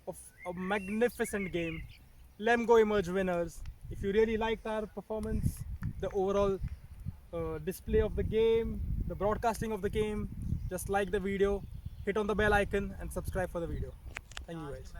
of a magnificent game. Lemgo emerged winners. If you really liked our performance, the overall display of the game, the broadcasting of the game, just like the video, hit on the bell icon and subscribe for the video. Thank you guys.